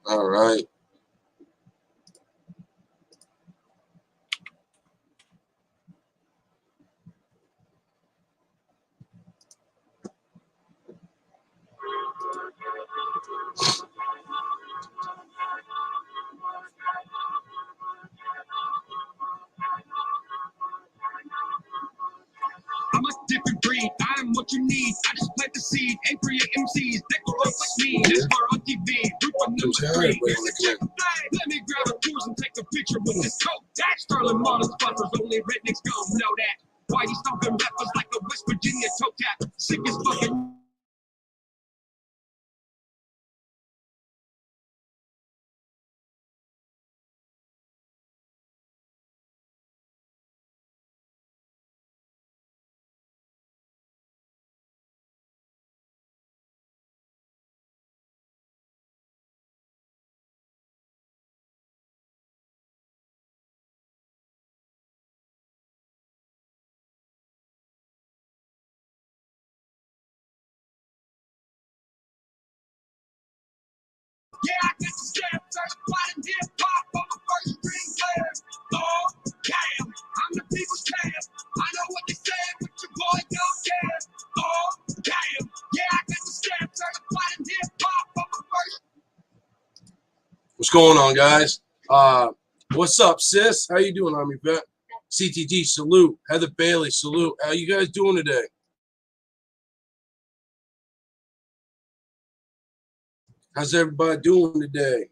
All right. I'm a different breed. I'm what you need. I just plant the seed and create MCs that go up like me. That's where on TV. Group of number 3. Here's a check flag. Let me grab a cruise and take a picture with this coat. That Sterling Model sponsors only rednecks gon' know that. Why you stomping rappers like a West Virginia toe tap? Sick as fucking. Yeah, I got the stamp certified in hip hop. I'm a first string player. Oh, damn, I'm the people's champ. I know what they say, but your boy don't care. Oh, damn, yeah, I got the stamp certified in hip hop. I'm a first. What's going on, guys? What's up, sis? How you doing, Army vet? CTG, salute. Heather Bailey, salute. How you guys doing today? How's everybody doing today?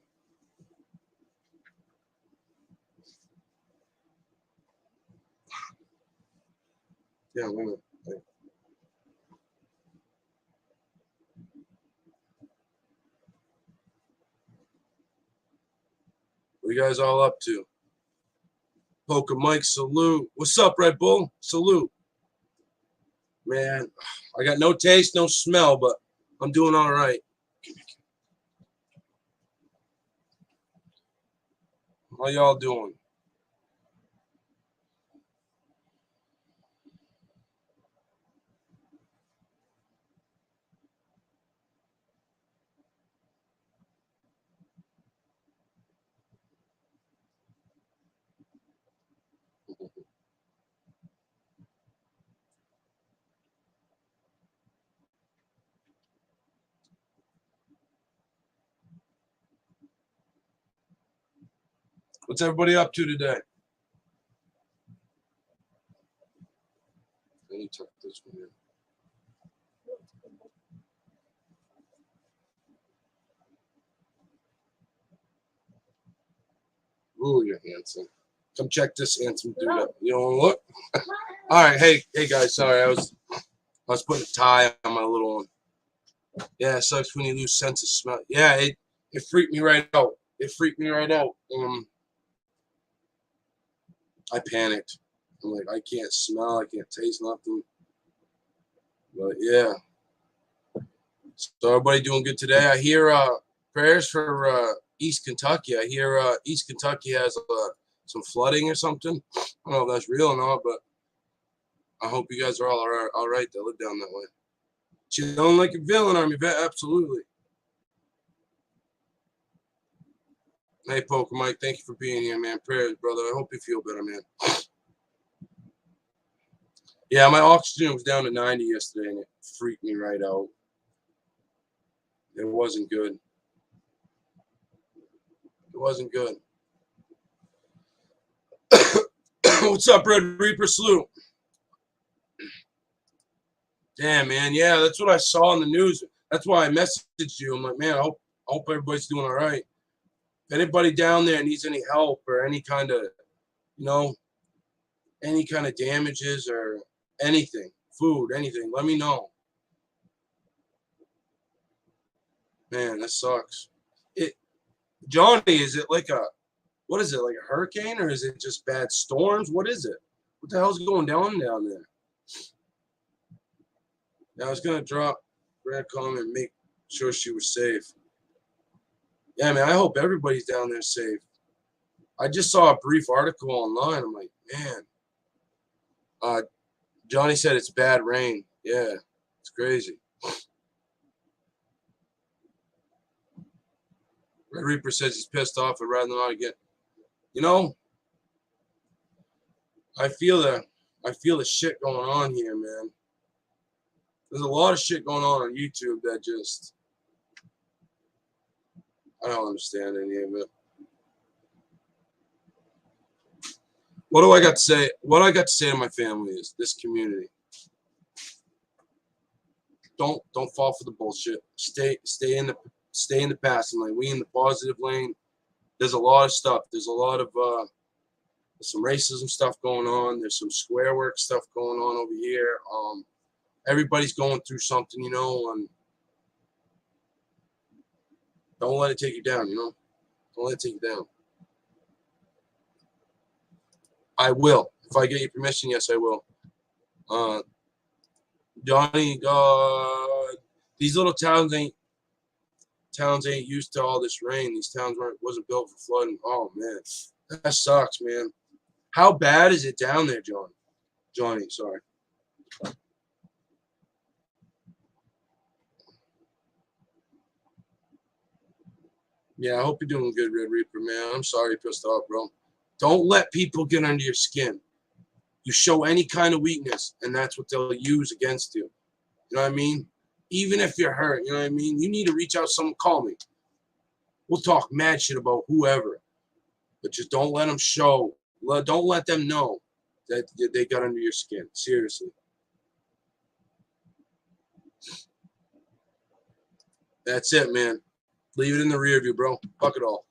Yeah, wait a minute. What you guys all up to? Poker Mike, salute. What's up, Red Bull? Salute. Man, I got no taste, no smell, but I'm doing all right. How y'all doing? What's everybody up to today? Let me tuck this one in. Ooh, you're handsome. Come check this handsome dude out. You don't look? All right, hey guys, sorry, I was putting a tie on my little one. Yeah, it sucks when you lose sense of smell. Yeah, it freaked me right out. It freaked me right out. I panicked. I'm like, I can't smell, I can't taste nothing. But yeah. So everybody doing good today. I hear prayers for East Kentucky. I hear East Kentucky has some flooding or something. I don't know if that's real or not, but I hope you guys are all right that live down that way. Chilling like a villain, Army vet, absolutely. Hey, Poker Mike, thank you for being here, man. Prayers, brother. I hope you feel better, man. Yeah, my oxygen was down to 90 yesterday, and it freaked me right out. It wasn't good. It wasn't good. What's up, Red Reaper? Salute. Damn, man. Yeah, that's what I saw in the news. That's why I messaged you. I'm like, man, I hope everybody's doing all right. If anybody down there needs any help or any kind of, you know, any kind of damages or anything, food, anything, let me know. Man, that sucks. Johnny, is it like what is it, like a hurricane or is it just bad storms? What is it? What the hell's going down there? Yeah, I was gonna drop Brad Coleman and make sure she was safe. Yeah, man, I hope everybody's down there safe. I just saw a brief article online. I'm like, man. Johnny said it's bad rain. Yeah, it's crazy. Red Reaper says he's pissed off. I'd rather not again. You know, I feel the shit going on here, man. There's a lot of shit going on YouTube that just, I don't understand any of it. What do I got to say? What I got to say to my family is this community. Don't fall for the bullshit. Stay in the passing lane. We in the positive lane. There's a lot of stuff. There's a lot of some racism stuff going on. There's some square work stuff going on over here. Everybody's going through something, you know, and don't let it take you down, you know. Don't let it take you down. I will. If I get your permission, yes, I will. Johnny, these little towns ain't used to all this rain. These towns wasn't built for flooding. Oh man, that sucks, man. How bad is it down there, Johnny, sorry. Yeah, I hope you're doing good, Red Reaper, man. I'm sorry you're pissed off, bro. Don't let people get under your skin. You show any kind of weakness, and that's what they'll use against you. You know what I mean? Even if you're hurt, you know what I mean? You need to reach out to someone, call me. We'll talk mad shit about whoever. But just don't let them show. Don't let them know that they got under your skin. Seriously. That's it, man. Leave it in the rear view, bro. Fuck it all.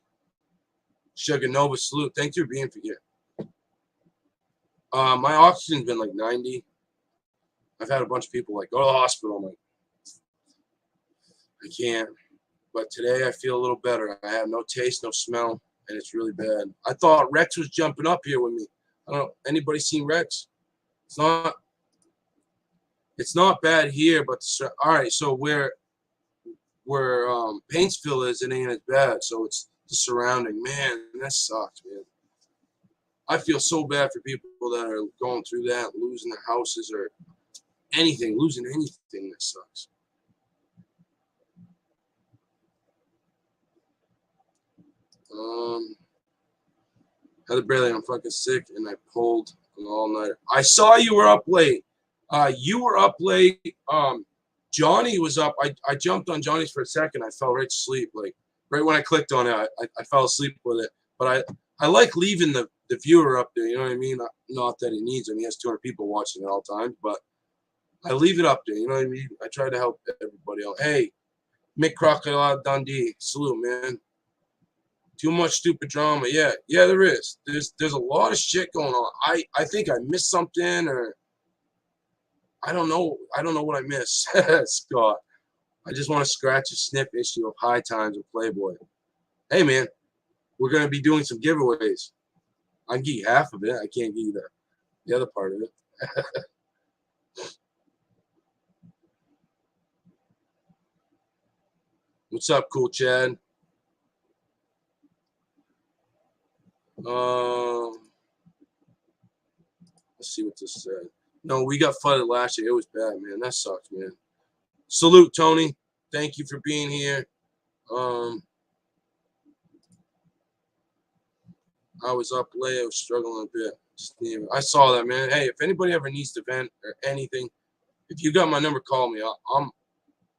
Sugar Nova, salute. Thank you for being here. My oxygen's been like 90. I've had a bunch of people like go to the hospital. I'm like, I can't. But today I feel a little better. I have no taste, no smell, and it's really bad. I thought Rex was jumping up here with me. I don't know. Anybody seen Rex? It's not bad here, but all right. So where Paintsville is, it ain't as bad. So it's the surrounding. Man, that sucks, man. I feel so bad for people that are going through that, losing their houses or anything, losing anything. That sucks. Heather Bailey, I'm fucking sick, and I pulled an all-nighter. I saw you were up late. You were up late. Johnny was up. I jumped on Johnny's for a second. I fell right to sleep. Like right when I clicked on it, I fell asleep with it. But I like leaving the viewer up there. You know what I mean? Not that he needs him. He has 200 people watching at all times, but I leave it up there. You know what I mean? I try to help everybody out. Hey, Mick Crocodile Dundee, salute, man. Too much stupid drama. Yeah, there is. There's a lot of shit going on. I think I missed something, or I don't know what I missed. Scott. I just want to scratch a snip issue of High Times and Playboy. Hey man, we're gonna be doing some giveaways. I can give you half of it. I can't give you the other part of it. What's up, Cool Chad? Let's see what this said. No, we got flooded last year. It was bad, man. That sucks, man. Salute, Tony. Thank you for being here. I was up late. I was struggling a bit. I saw that, man. Hey, if anybody ever needs to vent or anything, if you got my number, call me. I'm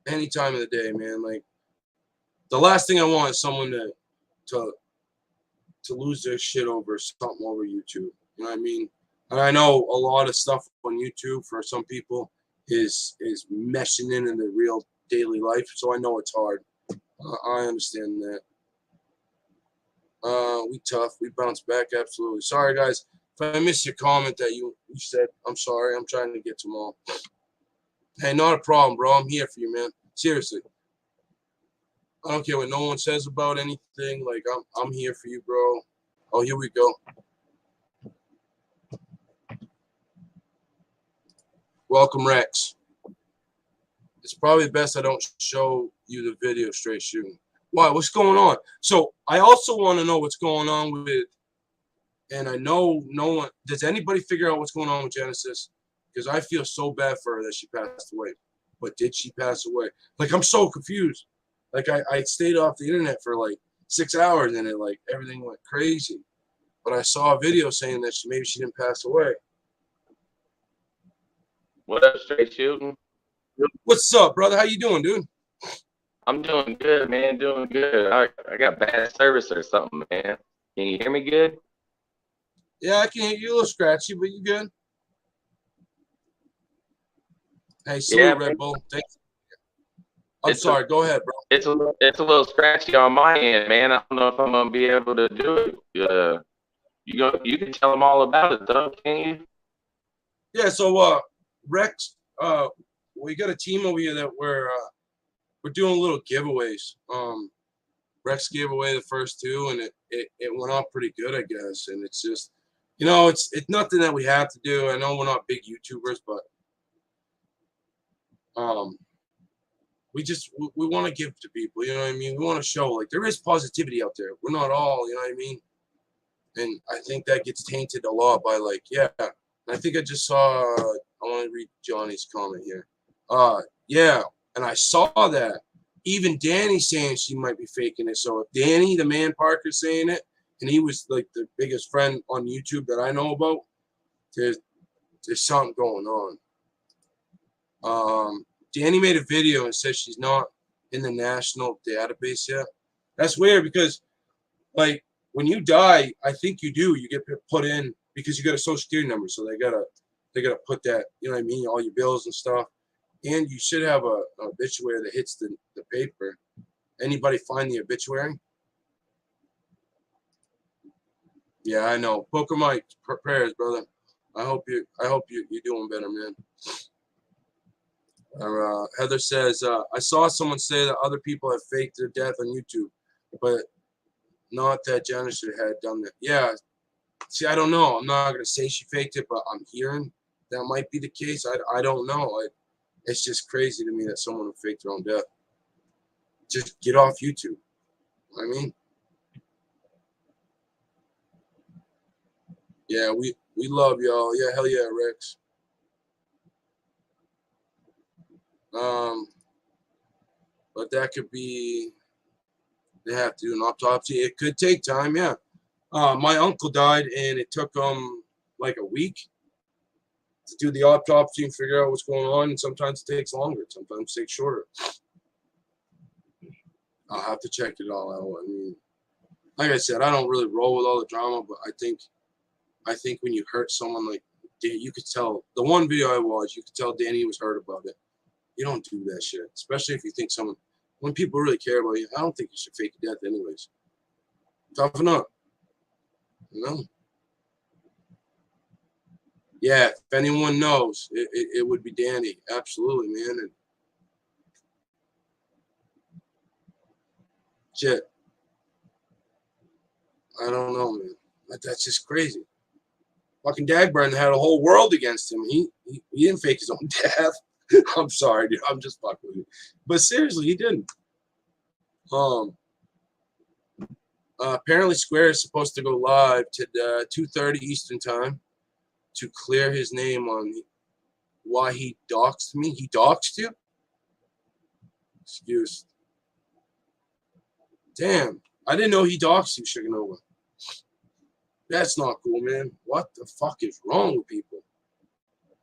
any time of the day, man. Like the last thing I want is someone to lose their shit over something over YouTube. You know what I mean? And I know a lot of stuff on YouTube for some people is meshing in the real daily life. So I know it's hard. I understand that. We tough. We bounce back. Absolutely. Sorry, guys. If I missed your comment that you said, I'm sorry. I'm trying to get to them all. Hey, not a problem, bro. I'm here for you, man. Seriously. I don't care what no one says about anything. Like, I'm here for you, bro. Oh, here we go. Welcome, Rex. It's probably best I don't show you the video straight shooting. Why? What's going on? So I also want to know what's going on with, and I know no one, does anybody figure out what's going on with Genesis? Because I feel so bad for her that she passed away. But did she pass away? Like, I'm so confused. Like, I stayed off the internet for like 6 hours and it like everything went crazy. But I saw a video saying that maybe she didn't pass away. What up, straight shooting? What's up, brother? How you doing, dude? I'm doing good, man. Doing good. I got bad service or something, man. Can you hear me good? Yeah, I can hear you a little scratchy, but you good. Hey, salute, Red Bull. Thanks. I'm sorry. Go ahead, bro. It's a little scratchy on my end, man. I don't know if I'm gonna be able to do it. You can tell them all about it, though, can't you? Yeah. So, Rex, we got a team over here that we're doing little giveaways. Rex gave away the first two, and it went off pretty good, I guess. And it's just, it's nothing that we have to do. I know we're not big YouTubers, but we want to give to people. You know what I mean? We want to show like there is positivity out there. We're not all, you know what I mean? And I think that gets tainted a lot by like, yeah. And I think I just saw. I want to read Johnny's comment here. Yeah, and I saw that. Even Danny's saying she might be faking it. So if Danny, the man Parker's saying it, and he was like the biggest friend on YouTube that I know about, there's something going on. Danny made a video and said she's not in the national database yet. That's weird because, like, when you die, I think you do. You get put in because you got a social security number, so they gotta put that. You know what I mean? All your bills and stuff. And you should have a obituary that hits the paper. Anybody find the obituary? Yeah, I know. Poker Mike, prayers, brother. I hope you're doing better, man. Heather says, I saw someone say that other people have faked their death on YouTube, but not that Janice had done that. Yeah. See, I don't know. I'm not gonna say she faked it, but I'm hearing that might be the case. I don't know. It's just crazy to me that someone would fake their own death. Just get off YouTube. I mean, yeah, we love y'all. Yeah, hell yeah, Rex. But that could be. They have to do an autopsy. It could take time. Yeah. My uncle died, and it took like a week to do the autopsy and figure out what's going on. And sometimes it takes longer. Sometimes it takes shorter. I'll have to check it all out. I mean, like I said, I don't really roll with all the drama, but I think when you hurt someone, like you could tell. The one video I watched, you could tell Danny was hurt about it. You don't do that shit, especially if you think someone. When people really care about you, I don't think you should fake a death, anyways. Toughen up. You know. Yeah, if anyone knows, it would be Danny. Absolutely, man. And shit. I don't know, man. That's just crazy. Fucking Dagburn had a whole world against him. He didn't fake his own death. I'm sorry, dude. I'm just fucking with you. But seriously, he didn't. Apparently Square is supposed to go live to 2:30 Eastern time to clear his name on why he doxed me. He doxed you? Excuse. Damn. I didn't know he doxed you, Sugarnova. That's not cool, man. What the fuck is wrong with people?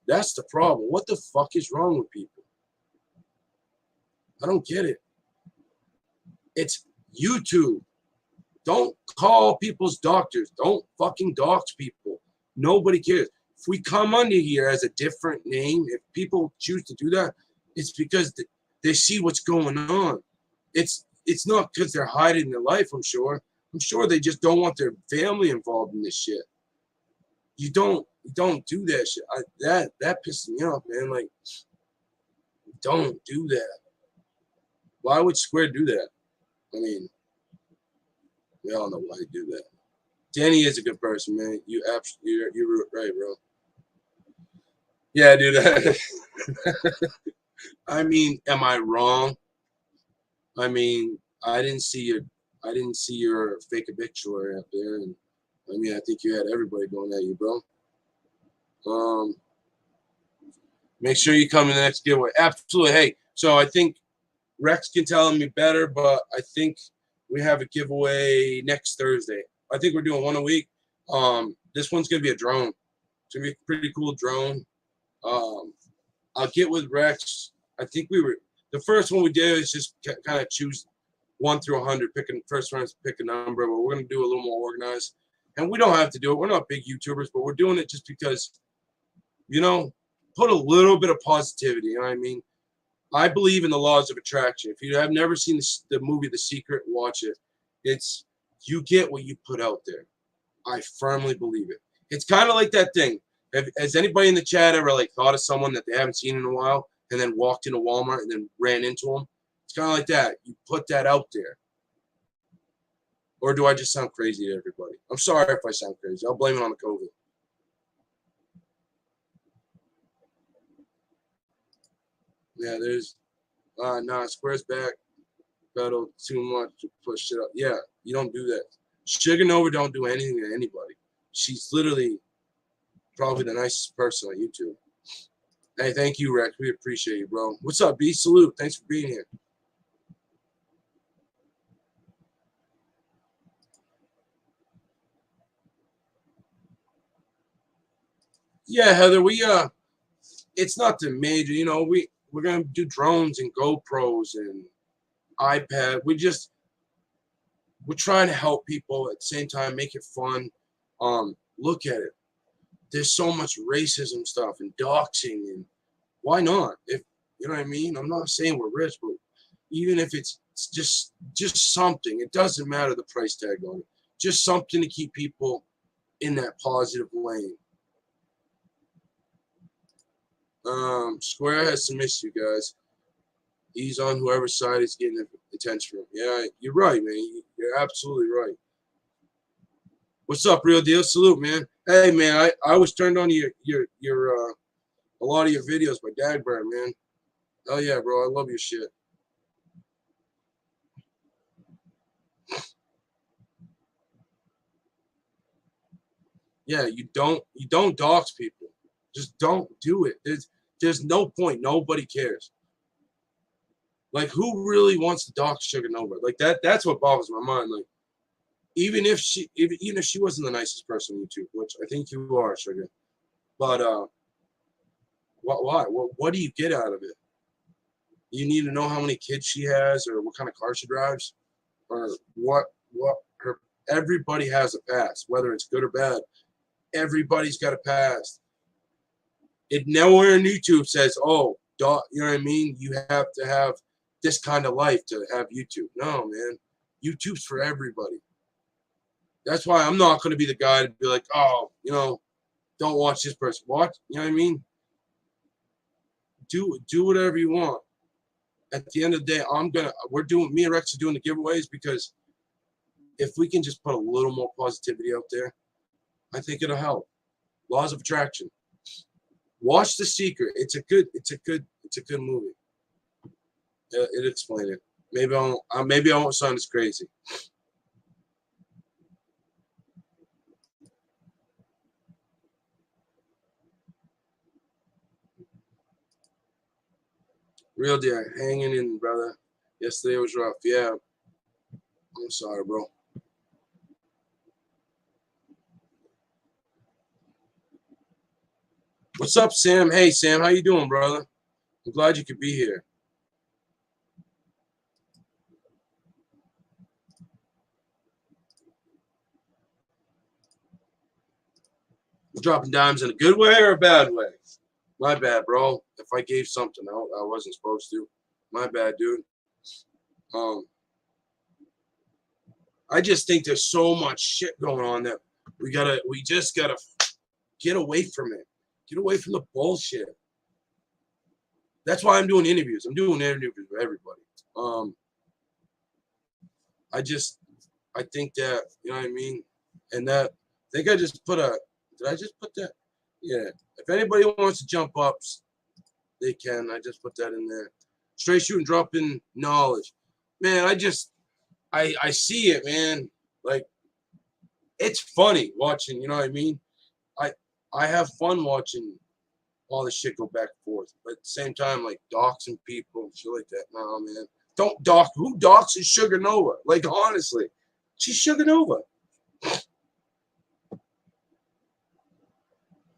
That's the problem. What the fuck is wrong with people? I don't get it. It's YouTube. Don't call people's doctors. Don't fucking dox people. Nobody cares. If we come under here as a different name, if people choose to do that, it's because they see what's going on. It's not because they're hiding their life, I'm sure. I'm sure they just don't want their family involved in this shit. You don't do that shit. That pisses me off, man. Like, don't do that. Why would Square do that? I mean, we all know why they do that. Danny is a good person, man. You're right, bro. Yeah, dude. I mean, am I wrong? I mean, I didn't see your fake obituary up there, and I mean, I think you had everybody going at you, bro. Make sure you come in the next giveaway. Absolutely. Hey, so I think Rex can tell me better, but I think we have a giveaway next Thursday. I think we're doing one a week. This one's gonna be a drone. It's gonna be a pretty cool drone. I'll get with Rex. I think the first one we did is just kind of choose 1 through 100, first round, pick a number, but we're going to do a little more organized. And we don't have to do it. We're not big YouTubers, but we're doing it just because, put a little bit of positivity. You know what I mean? I believe in the laws of attraction. If you have never seen the movie The Secret, watch it. It's you get what you put out there. I firmly believe it. It's kind of like that thing. Has anybody in the chat ever thought of someone that they haven't seen in a while and then walked into Walmart and then ran into them? It's kind of like that. You put that out there. Or do I just sound crazy to everybody? I'm sorry if I sound crazy. I'll blame it on the COVID. Yeah, there's Square's back. Pedal too much to push it up. Yeah, you don't do that. Sugar Nova don't do anything to anybody. She's literally probably the nicest person on YouTube. Hey, thank you, Rex. We appreciate you, bro. What's up, B? Salute. Thanks for being here. Yeah, Heather, it's not the major, we're gonna do drones and GoPros and iPad. We're trying to help people at the same time, make it fun. Look at it. There's so much racism stuff and doxing, and why not? If you know what I mean, I'm not saying we're rich, but even if it's just something, it doesn't matter the price tag on it. Just something to keep people in that positive lane. Square has some issue, guys. He's on whoever's side is getting attention from. Yeah, you're right, man. You're absolutely right. What's up, Real Deal? Salute, man. Hey, man, I was turned on to your a lot of your videos by Dagburn, man. Oh yeah, bro, I love your shit. Yeah, you don't dox people. Just don't do it. There's no point. Nobody cares. Like, who really wants to dox Sugar Nova? Like that's what boggles my mind. Like, even if she wasn't the nicest person on YouTube, which I think you are, Sugar. But why? What do you get out of it? You need to know how many kids she has, or what kind of car she drives, or what her. Everybody has a past, whether it's good or bad. Everybody's got a past. It nowhere in YouTube says, "Oh, you know what I mean? You have to have this kind of life to have YouTube." No, man. YouTube's for everybody. That's why I'm not going to be the guy to be like, "Oh, don't watch this person." Watch, you know what I mean? Do whatever you want. At the end of the day, me and Rex are doing the giveaways because if we can just put a little more positivity out there, I think it'll help. Laws of attraction. Watch The Secret. It's a good movie. It'll explain it. Maybe I won't sound as crazy. Real deal, hanging in, brother. Yesterday was rough. Yeah, I'm sorry, bro. What's up, Sam? Hey, Sam, how you doing, brother? I'm glad you could be here. We're dropping dimes in a good way or a bad way? My bad, bro. If I gave something out I wasn't supposed to, my bad, dude. I just think there's so much shit going on that we just gotta get away from it. Get away from the bullshit. That's why I'm doing interviews. I'm doing interviews with everybody. I think that, you know what I mean? And I think I just put did I just put that? Yeah. If anybody wants to jump up, they can. I just put that in there. Straight shooting, dropping knowledge. Man, I see it, man. Like, it's funny watching, you know what I mean? I have fun watching all this shit go back and forth. But at the same time, like, doxing people and shit like that. No, man. Don't dox. Who doxes Sugar Nova? Like, honestly, she's Sugar Nova.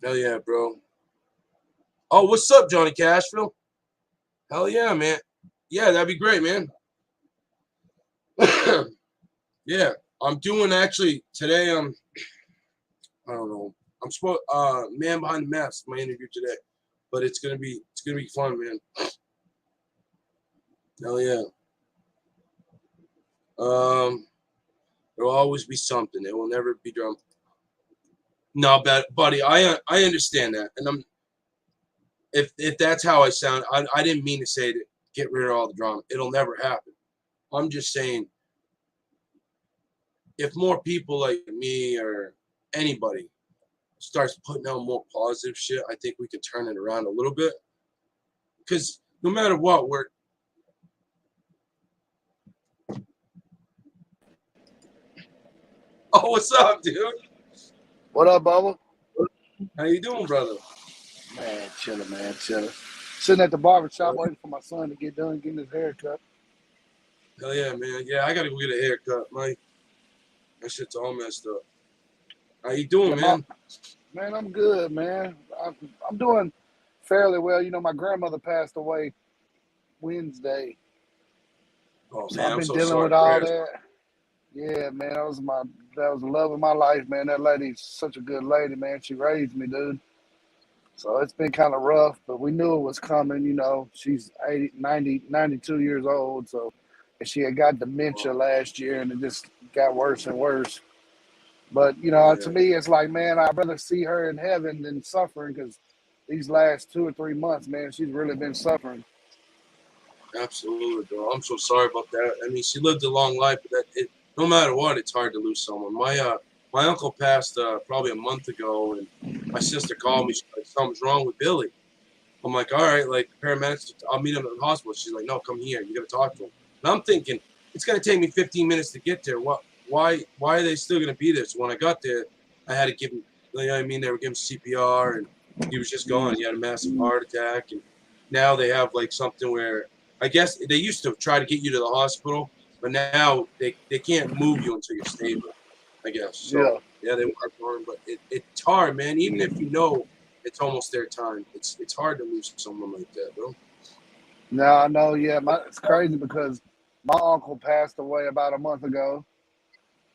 Hell yeah, bro. Oh, what's up, Johnny Cashville? Hell yeah, man. Yeah, that'd be great, man. Yeah, I'm doing actually today. I don't know. I'm supposed Man Behind the Mask, my interview today, but it's gonna be fun, man. Hell yeah. There'll always be something. It will never be drum. No, buddy, I understand that, and if that's how I sound, I didn't mean to say to get rid of all the drama. It'll never happen. I'm just saying, if more people like me or anybody starts putting out more positive shit, I think we can turn it around a little bit. Because no matter what, we're oh, what's up, dude? What up, Bubba? How you doing, brother? Man, chilling, man, chilling. Sitting at the barbershop waiting for my son to get done getting his hair cut. Hell yeah, man. Yeah, I gotta go get a haircut. My shit's all messed up. How you doing, man? Man, I'm good, man. I'm doing fairly well. You know, my grandmother passed away Wednesday. Oh So man, I've I'm been so dealing sorry. with all that. Yeah, man, that was the love of my life, man. That lady's such a good lady, man. She raised me, dude. So it's been kind of rough, but we knew it was coming, you know. She's 92 years old, so and she had got dementia last year, and it just got worse and worse. But, you know, to me, it's like, man, I'd rather see her in heaven than suffering because these last 2 or 3 months, man, she's really been suffering. Absolutely, bro. I'm so sorry about that. I mean, she lived a long life, but no matter what, it's hard to lose someone. My uncle passed probably a month ago, and my sister called me. She's like, something's wrong with Billy. I'm like, all right, like paramedics, I'll meet him at the hospital. She's like, no, come here. You got to talk to him. And I'm thinking, it's going to take me 15 minutes to get there. Why are they still going to be there? So when I got there, I had to give him, you know what I mean? They were giving CPR, and he was just gone. He had a massive heart attack. And now they have like something where I guess they used to try to get you to the hospital, but now they can't move you until you're stable, I guess. So, yeah they work on it, but it's hard, man. Even if you know it's almost their time, it's hard to lose someone like that, bro. No, I know, yeah. It's crazy because my uncle passed away about a month ago,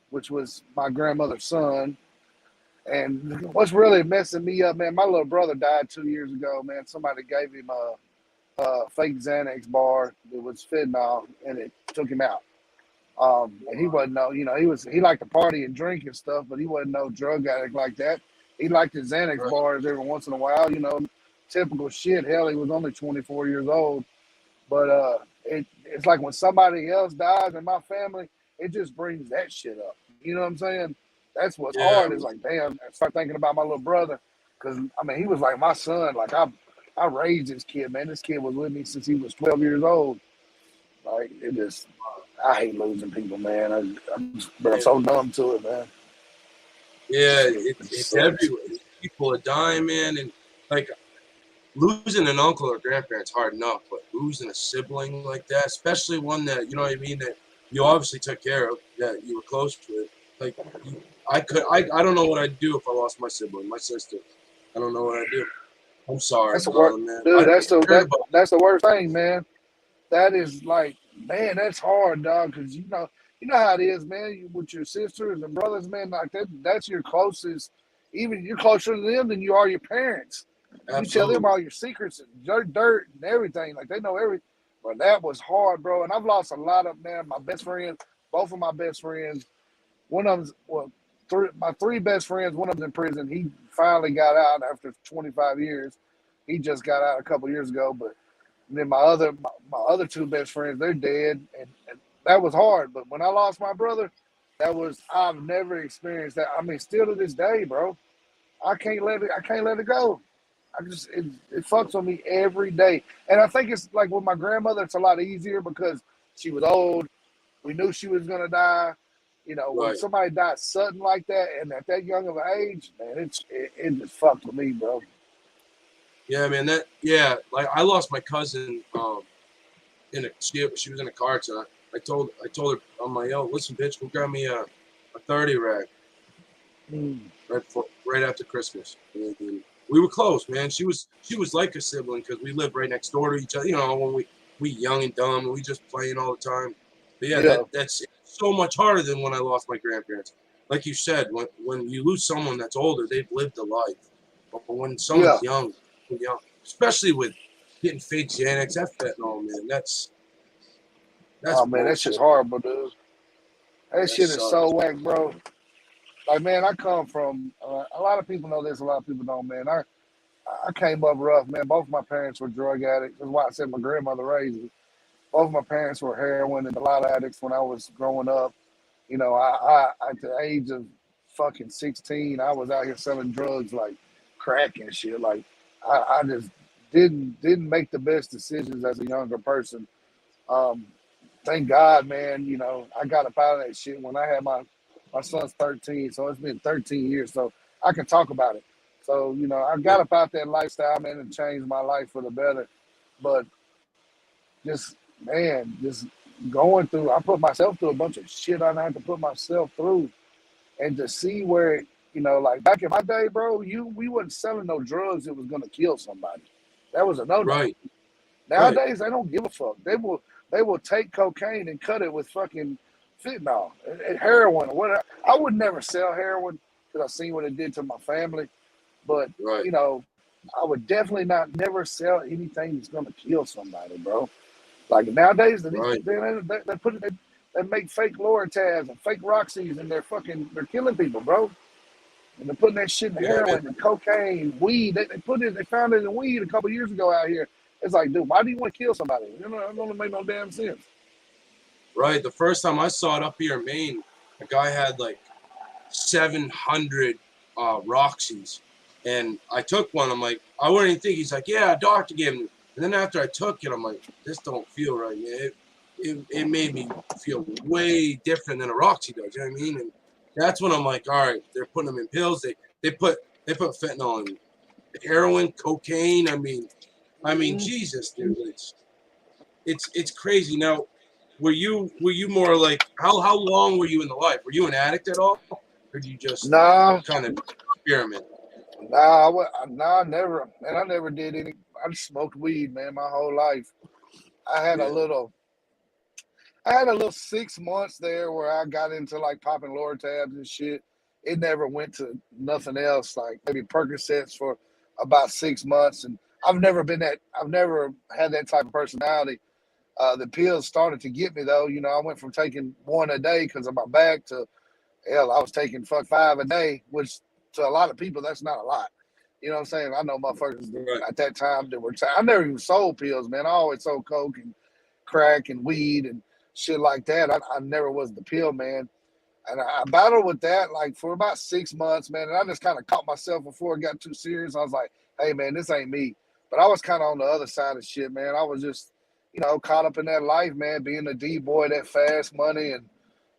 which was my grandmother's son. And what's really messing me up, man, my little brother died 2 years ago, man. Somebody gave him a fake Xanax bar that was fentanyl, and it took him out. And he wasn't no, you know, he liked to party and drink and stuff, but he wasn't no drug addict like that. He liked his Xanax bars every once in a while, you know, typical shit. Hell, he was only 24 years old. But it's like when somebody else dies in my family, it just brings that shit up. You know what I'm saying? That's what's hard. Is like, damn, I start thinking about my little brother. Because, I mean, he was like my son. Like, I raised this kid, man. This kid was with me since he was 12 years old. Like, I hate losing people, man. I'm so numb to it, man. Yeah, it's everywhere. People are dying, man. And, like, losing an uncle or grandparent's hard enough, but losing a sibling like that, especially one that, you know what I mean, that you obviously took care of, that you were close with. Like, I don't know what I'd do if I lost my sibling, my sister. I don't know what I'd do. I'm sorry, That's the worst, man. dude. That's the worst thing, man. That is like, man, that's hard, dog. Because you know how it is, man. With your sisters and brothers, man, like that's your closest. Even you're closer to them than you are your parents. Absolutely. You tell them all your secrets and your dirt and everything. Like they know everything. But that was hard, bro. And I've lost a lot of, man. My best friends, both of my best friends. One of them's my three best friends. One of them's in prison. He finally got out after 25 years. He just got out a couple years ago, but. And then my other two best friends, they're dead, and that was hard. But when I lost my brother, I've never experienced that. I mean, still to this day, bro, I can't let it go. It fucks on me every day. And I think it's like with my grandmother, it's a lot easier because she was old. We knew she was gonna die. You know, when somebody dies sudden like that and at that young of an age, man, it just fucked with me, bro. Yeah, man. Like I lost my cousin she was in a car. So I told her, I'm like, yo, listen, bitch, go grab me a 30 rack right after Christmas. And we were close, man. She was like a sibling because we lived right next door to each other. You know, when we young and dumb and we just playing all the time. But yeah, that's so much harder than when I lost my grandparents. Like you said, when you lose someone that's older, they've lived a life. But when someone's young, especially with getting fake Xanax, that fentanyl, man, that's oh man, that shit's horrible, dude. That shit is so whack, bro. Like, man, I come from a lot of people know this, a lot of people don't, man. I came up rough, man. Both my parents were drug addicts. That's why I said my grandmother raised me. Both my parents were heroin and a lot of addicts when I was growing up. You know, I at the age of fucking 16, I was out here selling drugs like crack and shit. Like, I just didn't make the best decisions as a younger person. Thank God, man. You know, I got up out of that shit when I had my son's 13, so it's been 13 years, so I can talk about it. So, you know, I got up out that lifestyle, man, and changed my life for the better. But just, man, just going through, I put myself through a bunch of shit I had to put myself through. And to see where, you know, like back in my day, bro, we wasn't selling no drugs that was going to kill somebody. That was a no-no. Right. Nowadays, they don't give a fuck. They will take cocaine and cut it with fucking fentanyl and heroin or whatever. I would never sell heroin because I've seen what it did to my family. But, you know, I would definitely never sell anything that's going to kill somebody, bro. Like nowadays, they make fake Lortabs and fake Roxys and they're killing people, bro. And they're putting that shit in heroin and cocaine, weed. They found it in weed a couple years ago out here. It's like, dude, why do you want to kill somebody? You know, it don't make no damn sense. Right. The first time I saw it up here in Maine, a guy had like 700 Roxys. And I took one. I'm like, I wouldn't even think. He's like, yeah, a doctor gave me. And then after I took it, I'm like, this don't feel right, man. It made me feel way different than a Roxy does. You know what I mean? And that's when I'm like, all right, they're putting them in pills. They put fentanyl in heroin, cocaine. I mean, Jesus, dude, it's crazy. Now, were you more like how long were you in the life? Were you an addict at all, or did you just kind of experiment? Nah, never. And I never did any. I just smoked weed, man, my whole life. I had a little 6 months there where I got into like popping Lortabs and shit. It never went to nothing else, like maybe Percocets for about 6 months. And I've never had that type of personality. The pills started to get me though. You know, I went from taking one a day because of my back to hell, I was taking 5 a day, which to a lot of people that's not a lot. You know what I'm saying? I know motherfuckers at that time that were. I never even sold pills, man. I always sold coke and crack and weed and shit like that. I never was the pill man. And I battled with that like for about 6 months, man. And I just kind of caught myself before it got too serious. I was like, hey, man, this ain't me. But I was kind of on the other side of shit, man. I was just, you know, caught up in that life, man, being a D-boy, that fast money. And,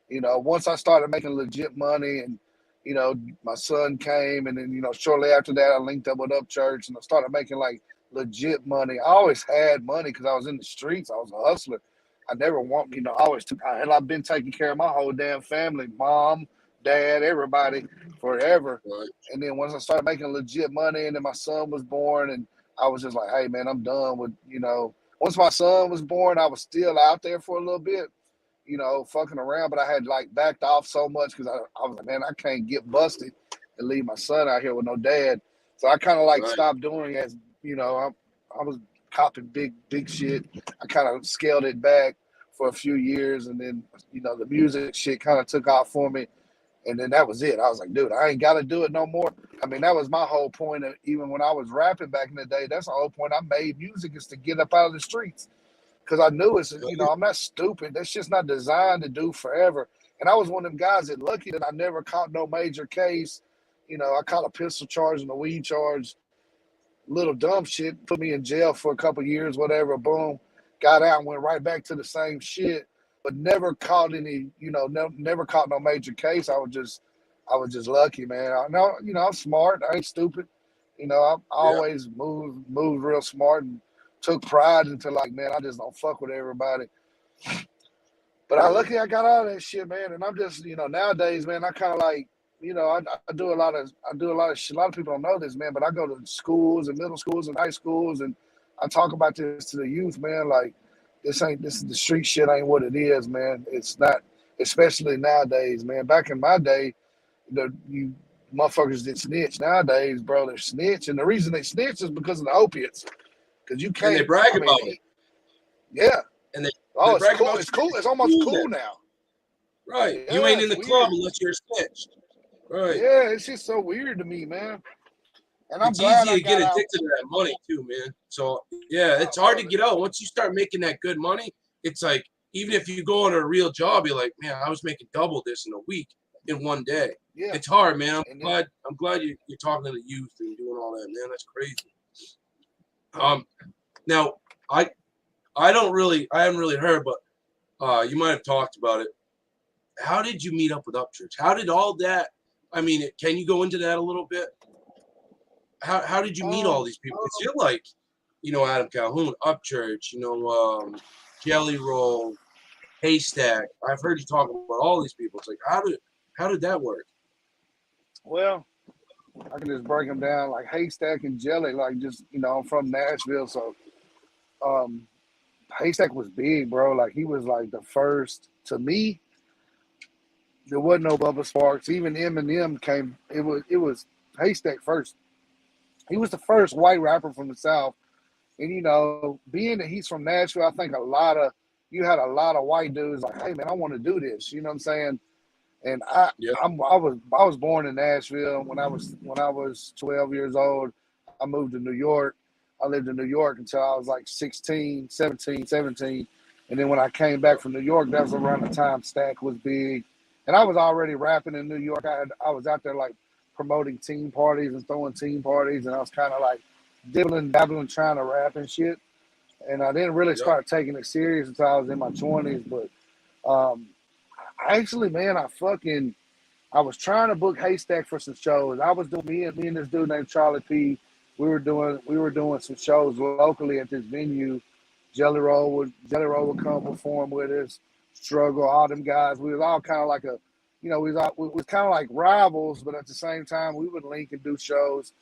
you know, once I started making legit money and, you know, my son came and then, you know, shortly after that, I linked up with Upchurch and I started making like legit money. I always had money because I was in the streets. I was a hustler. I never want, you know, I always took, and I've been taking care of my whole damn family, mom, dad, everybody forever. Right. And then once I started making legit money and then my son was born and I was just like, hey, man, I'm done with, you know, once my son was born, I was still out there for a little bit, you know, fucking around, but I had like backed off so much because I was like, man, I can't get busted and leave my son out here with no dad. So I kind of like stopped doing it. You know, I was copping big shit. I kind of scaled it back for a few years, and then, you know, the music shit kind of took off for me, and then that was it. I was like, dude, I ain't got to do it no more. I mean, that was my whole point of, even when I was rapping back in the day, that's the whole point I made music, is to get up out of the streets, because I knew it's, you know, I'm not stupid. That's just not designed to do forever. And I was one of them guys that lucky that I never caught no major case. You know, I caught a pistol charge and a weed charge, little dumb shit, put me in jail for a couple years, whatever, boom, got out and went right back to the same shit, but never caught any, you know, never caught no major case. I was just lucky, man. I know, you know, I'm smart. I ain't stupid. You know, I always moved real smart and took pride into like, man, I just don't fuck with everybody. But I Yeah. lucky I got out of that shit, man. And I'm just, nowadays, man, I kind of like, I do a lot of shit. A lot of people don't know this, man, but I go to schools and middle schools and high schools, and I talk about this to the youth, man. Like, this is the street shit ain't what it is, man. It's not, especially nowadays, man. Back in my day, you motherfuckers did snitch. Nowadays, bro, they snitch, and the reason they snitch is because of the opiates. Because you And they can't. brag I mean, about it. yeah. And they Oh, it's brag cool. about It's cool. It's almost cool now. Right. You Yeah, ain't in it's the club weird. unless you're snitched. Right. Yeah, it's just so weird to me, man. And I'm It's glad easy I to get got out. addicted to that money too, man. So yeah, it's hard to get out. Once you start making that good money, it's like even if you go on a real job, you're like, man, I was making double this in a week in one day. Yeah. It's hard, man. And I'm glad you're talking to the youth and doing all that, man. That's crazy. Now I haven't really heard, but you might have talked about it. How did you meet up with Upchurch? How did all that? I mean, can you go into that a little bit? How did you meet all these people? Because you're like, Adam Calhoun, Upchurch, Jelly Roll, Haystack. I've heard you talk about all these people. It's like, how did that work? Well, I can just break them down like Haystack and Jelly. Like just I'm from Nashville, so Haystack was big, bro. Like he was like the first to me. There wasn't no Bubba Sparks. Even Eminem came. It was Haystack first. He was the first white rapper from the South. And being that he's from Nashville, I think you had a lot of white dudes like, hey man, I want to do this. You know what I'm saying? And I was born in Nashville. When I was 12 years old, I moved to New York. I lived in New York until I was like 17. And then when I came back from New York, that was around the time Stack was big. And I was already rapping in New York. I was out there like promoting team parties and throwing team parties, and I was kind of like dibbling, dabbling, trying to rap and shit. And I didn't really start taking it serious until I was in my 20s. But actually, man, I was trying to book Haystack for some shows. I was doing me and this dude named Charlie P. We were doing some shows locally at this venue. Jelly Roll would come perform with us. Struggle, all them guys. We was all kind of like we was kind of like rivals, but at the same time, we would link and do shows.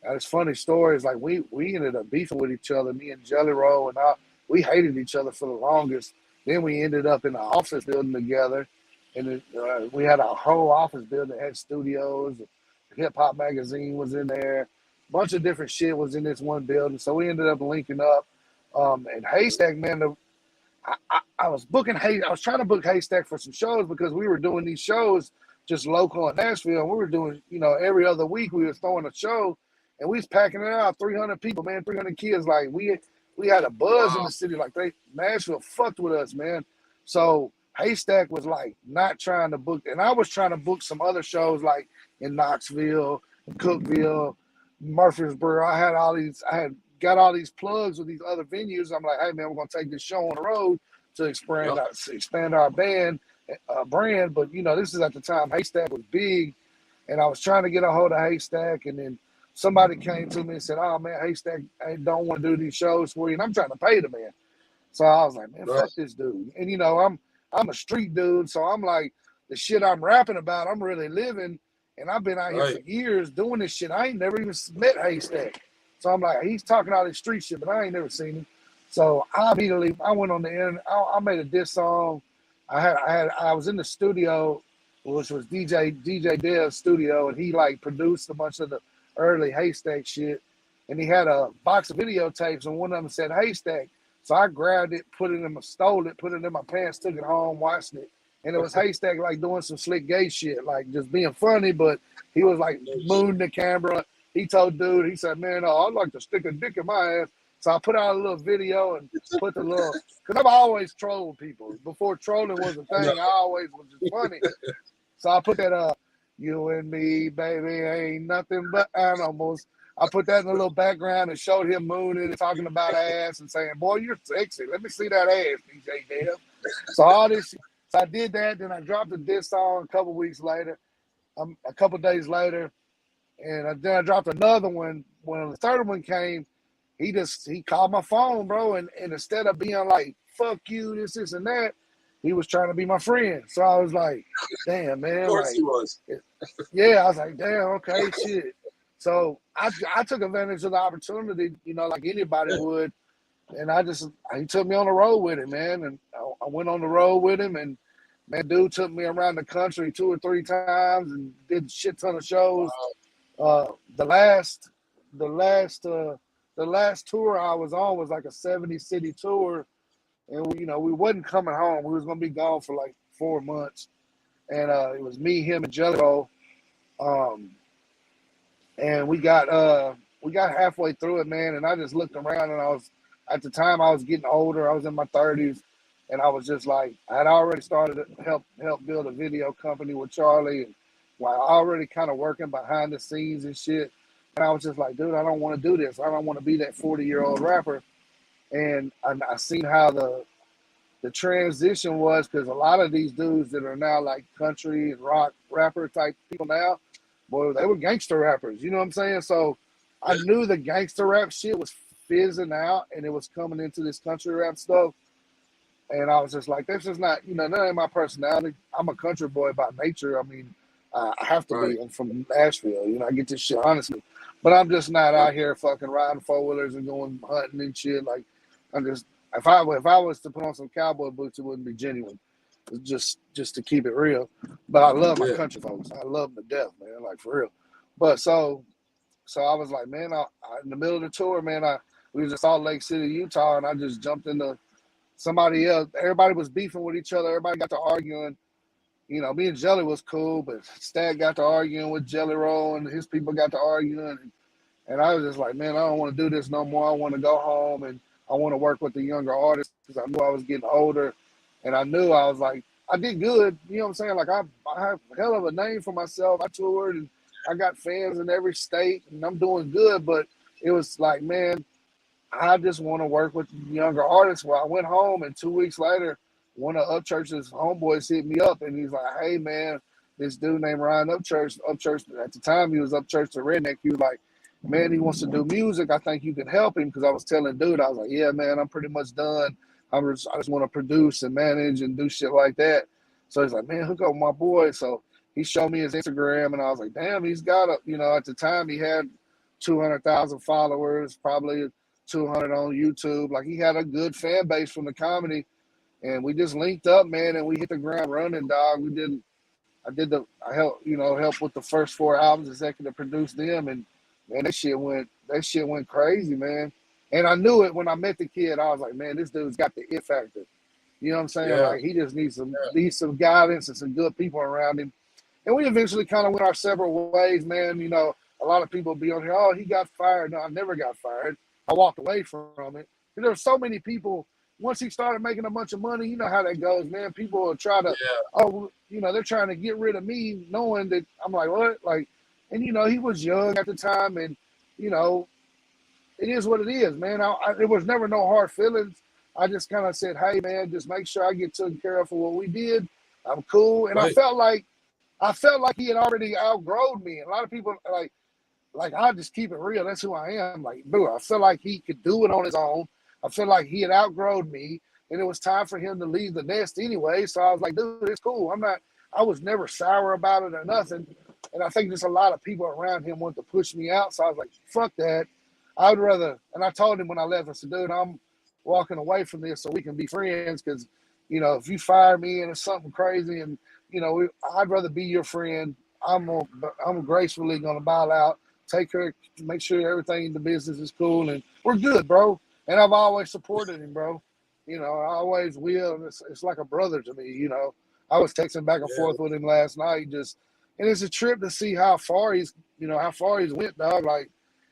And it's funny stories. Like we ended up beefing with each other. Me and Jelly Roll we hated each other for the longest. Then we ended up in the office building together. And we had our whole office building that had studios. Hip Hop Magazine was in there. A bunch of different shit was in this one building. So we ended up linking up. And Haystack, man, I was trying to book Haystack for some shows because we were doing these shows just local in Nashville. And we were doing, every other week we was throwing a show and we was packing it out, 300 people, man, 300 kids. Like we had a buzz in the city. Like Nashville fucked with us, man. So Haystack was like not trying to book, and I was trying to book some other shows like in Knoxville, Cookville, Murfreesboro. I had got all these plugs with these other venues. I'm like, hey man, we're gonna take this show on the road to expand our brand. But this is at the time Haystack was big, and I was trying to get a hold of Haystack, and then somebody came to me and said, oh man, Haystack, I don't want to do these shows for you, and I'm trying to pay the man. So I was like, man, fuck this dude. And I'm a street dude, so I'm like, the shit I'm rapping about, I'm really living, and I've been out here for years doing this shit. I ain't never even met Haystack. So I'm like, he's talking all this street shit, but I ain't never seen him. So I went on the internet. I made a diss song. I was in the studio, which was DJ Dev's studio, and he like produced a bunch of the early Haystack shit. And he had a box of videotapes, and one of them said Haystack. So I grabbed it, stole it, put it in my pants, took it home, watched it. And it was Haystack like doing some slick gay shit, like just being funny, but he was like mooning the camera. He told dude, he said, man, I'd like to stick a dick in my ass. So I put out a little video and put the little, because I've always trolled people. Before trolling was a thing, I always was just funny. So I put that, you and me, baby, ain't nothing but animals. I put that in a little background and showed him mooning and talking about ass and saying, boy, you're sexy. Let me see that ass, DJ Dev. So all this, so I did that. Then I dropped a diss song a couple days later. And then I dropped another one. When the third one came, he called my phone, bro, and instead of being like, fuck you, this and that, he was trying to be my friend. So I was like, damn, man. Of course like, he was. yeah, I was like, damn, okay, shit. So I took advantage of the opportunity, you know, like anybody would. And he took me on the road with him, man. And I went on the road with him, and man, dude took me around the country 2 or 3 times and did a shit ton of shows. The last tour I was on was like a 70 city tour, and we wasn't coming home. We was gonna be gone for like 4 months, and it was me, him, and Jelly Roll. And we got halfway through it, man, and I just looked around, and at the time I was getting older. I was in my 30s, and I was just like, I had already started to help build a video company with Charlie, and while already kind of working behind the scenes and shit. And I was just like, dude, I don't want to do this. I don't want to be that 40-year-old rapper. And I seen how the transition was, because a lot of these dudes that are now like country and rock rapper type people now, boy, they were gangster rappers. You know what I'm saying? So I knew the gangster rap shit was fizzing out, and it was coming into this country rap stuff. And I was just like, this is not, that ain't my personality. I'm a country boy by nature. I mean, I have to be. I'm from Nashville. I get this shit honestly. But I'm just not out here fucking riding 4-wheelers and going hunting and shit. Like, I'm just, if I was to put on some cowboy boots, it wouldn't be genuine. It's just to keep it real. But I love my country folks. I love them to death, man. Like, for real. But so I was like, man, in the middle of the tour, man, we was in Salt Lake City, Utah, and I just jumped into somebody else. Everybody was beefing with each other. Everybody got to arguing. Me and Jelly was cool, but Stag got to arguing with Jelly Roll, and his people got to arguing. And I was just like, man, I don't want to do this no more. I want to go home, and I want to work with the younger artists, because I knew I was getting older. And I knew I was like, I did good. You know what I'm saying? Like, I have a hell of a name for myself. I toured, and I got fans in every state, and I'm doing good. But it was like, man, I just want to work with younger artists. Well, I went home, and 2 weeks later, one of Upchurch's homeboys hit me up, and he's like, hey, man, this dude named Ryan Upchurch, at the time, he was Upchurch the Redneck. He was like, man, he wants to do music. I think you can help him. Because I was telling dude, I was like, yeah, man, I'm pretty much done. I just want to produce and manage and do shit like that. So he's like, man, hook up with my boy. So he showed me his Instagram, and I was like, damn, he's got at the time he had 200,000 followers, probably 200 on YouTube. Like, he had a good fan base from the comedy. And we just linked up, man, and we hit the ground running, dog. I helped with the first 4 albums, executive produced them, and man, that shit went crazy, man. And I knew it when I met the kid. I was like, man, this dude's got the it factor. You know what I'm saying? Yeah. Like, he just needs some guidance and some good people around him. And we eventually kind of went our several ways, man. A lot of people be on here, oh, he got fired. No, I never got fired. I walked away from it. There were so many people. Once he started making a bunch of money, you know how that goes, man. People will try to, they're trying to get rid of me, knowing that I'm like, what? Like, and he was young at the time, and it is what it is, man. It was never no hard feelings. I just kind of said, hey, man, just make sure I get taken care of for what we did. I'm cool, and I felt like he had already outgrown me. And a lot of people like I just keep it real. That's who I am. Like, dude, I felt like he could do it on his own. I feel like he had outgrown me, and it was time for him to leave the nest anyway. So I was like, dude, it's cool. I was never sour about it or nothing. And I think there's a lot of people around him want to push me out. So I was like, fuck that. I would rather, and I told him when I left, I said, dude, I'm walking away from this so we can be friends. Because, if you fire me and it's something crazy, and, I'd rather be your friend. I'm gracefully going to bow out, take care, make sure everything in the business is cool, and we're good, bro. And I've always supported him, bro. I always will. And it's like a brother to me, I was texting back and forth with him last night, and it's a trip to see how far he's went, dog. Like,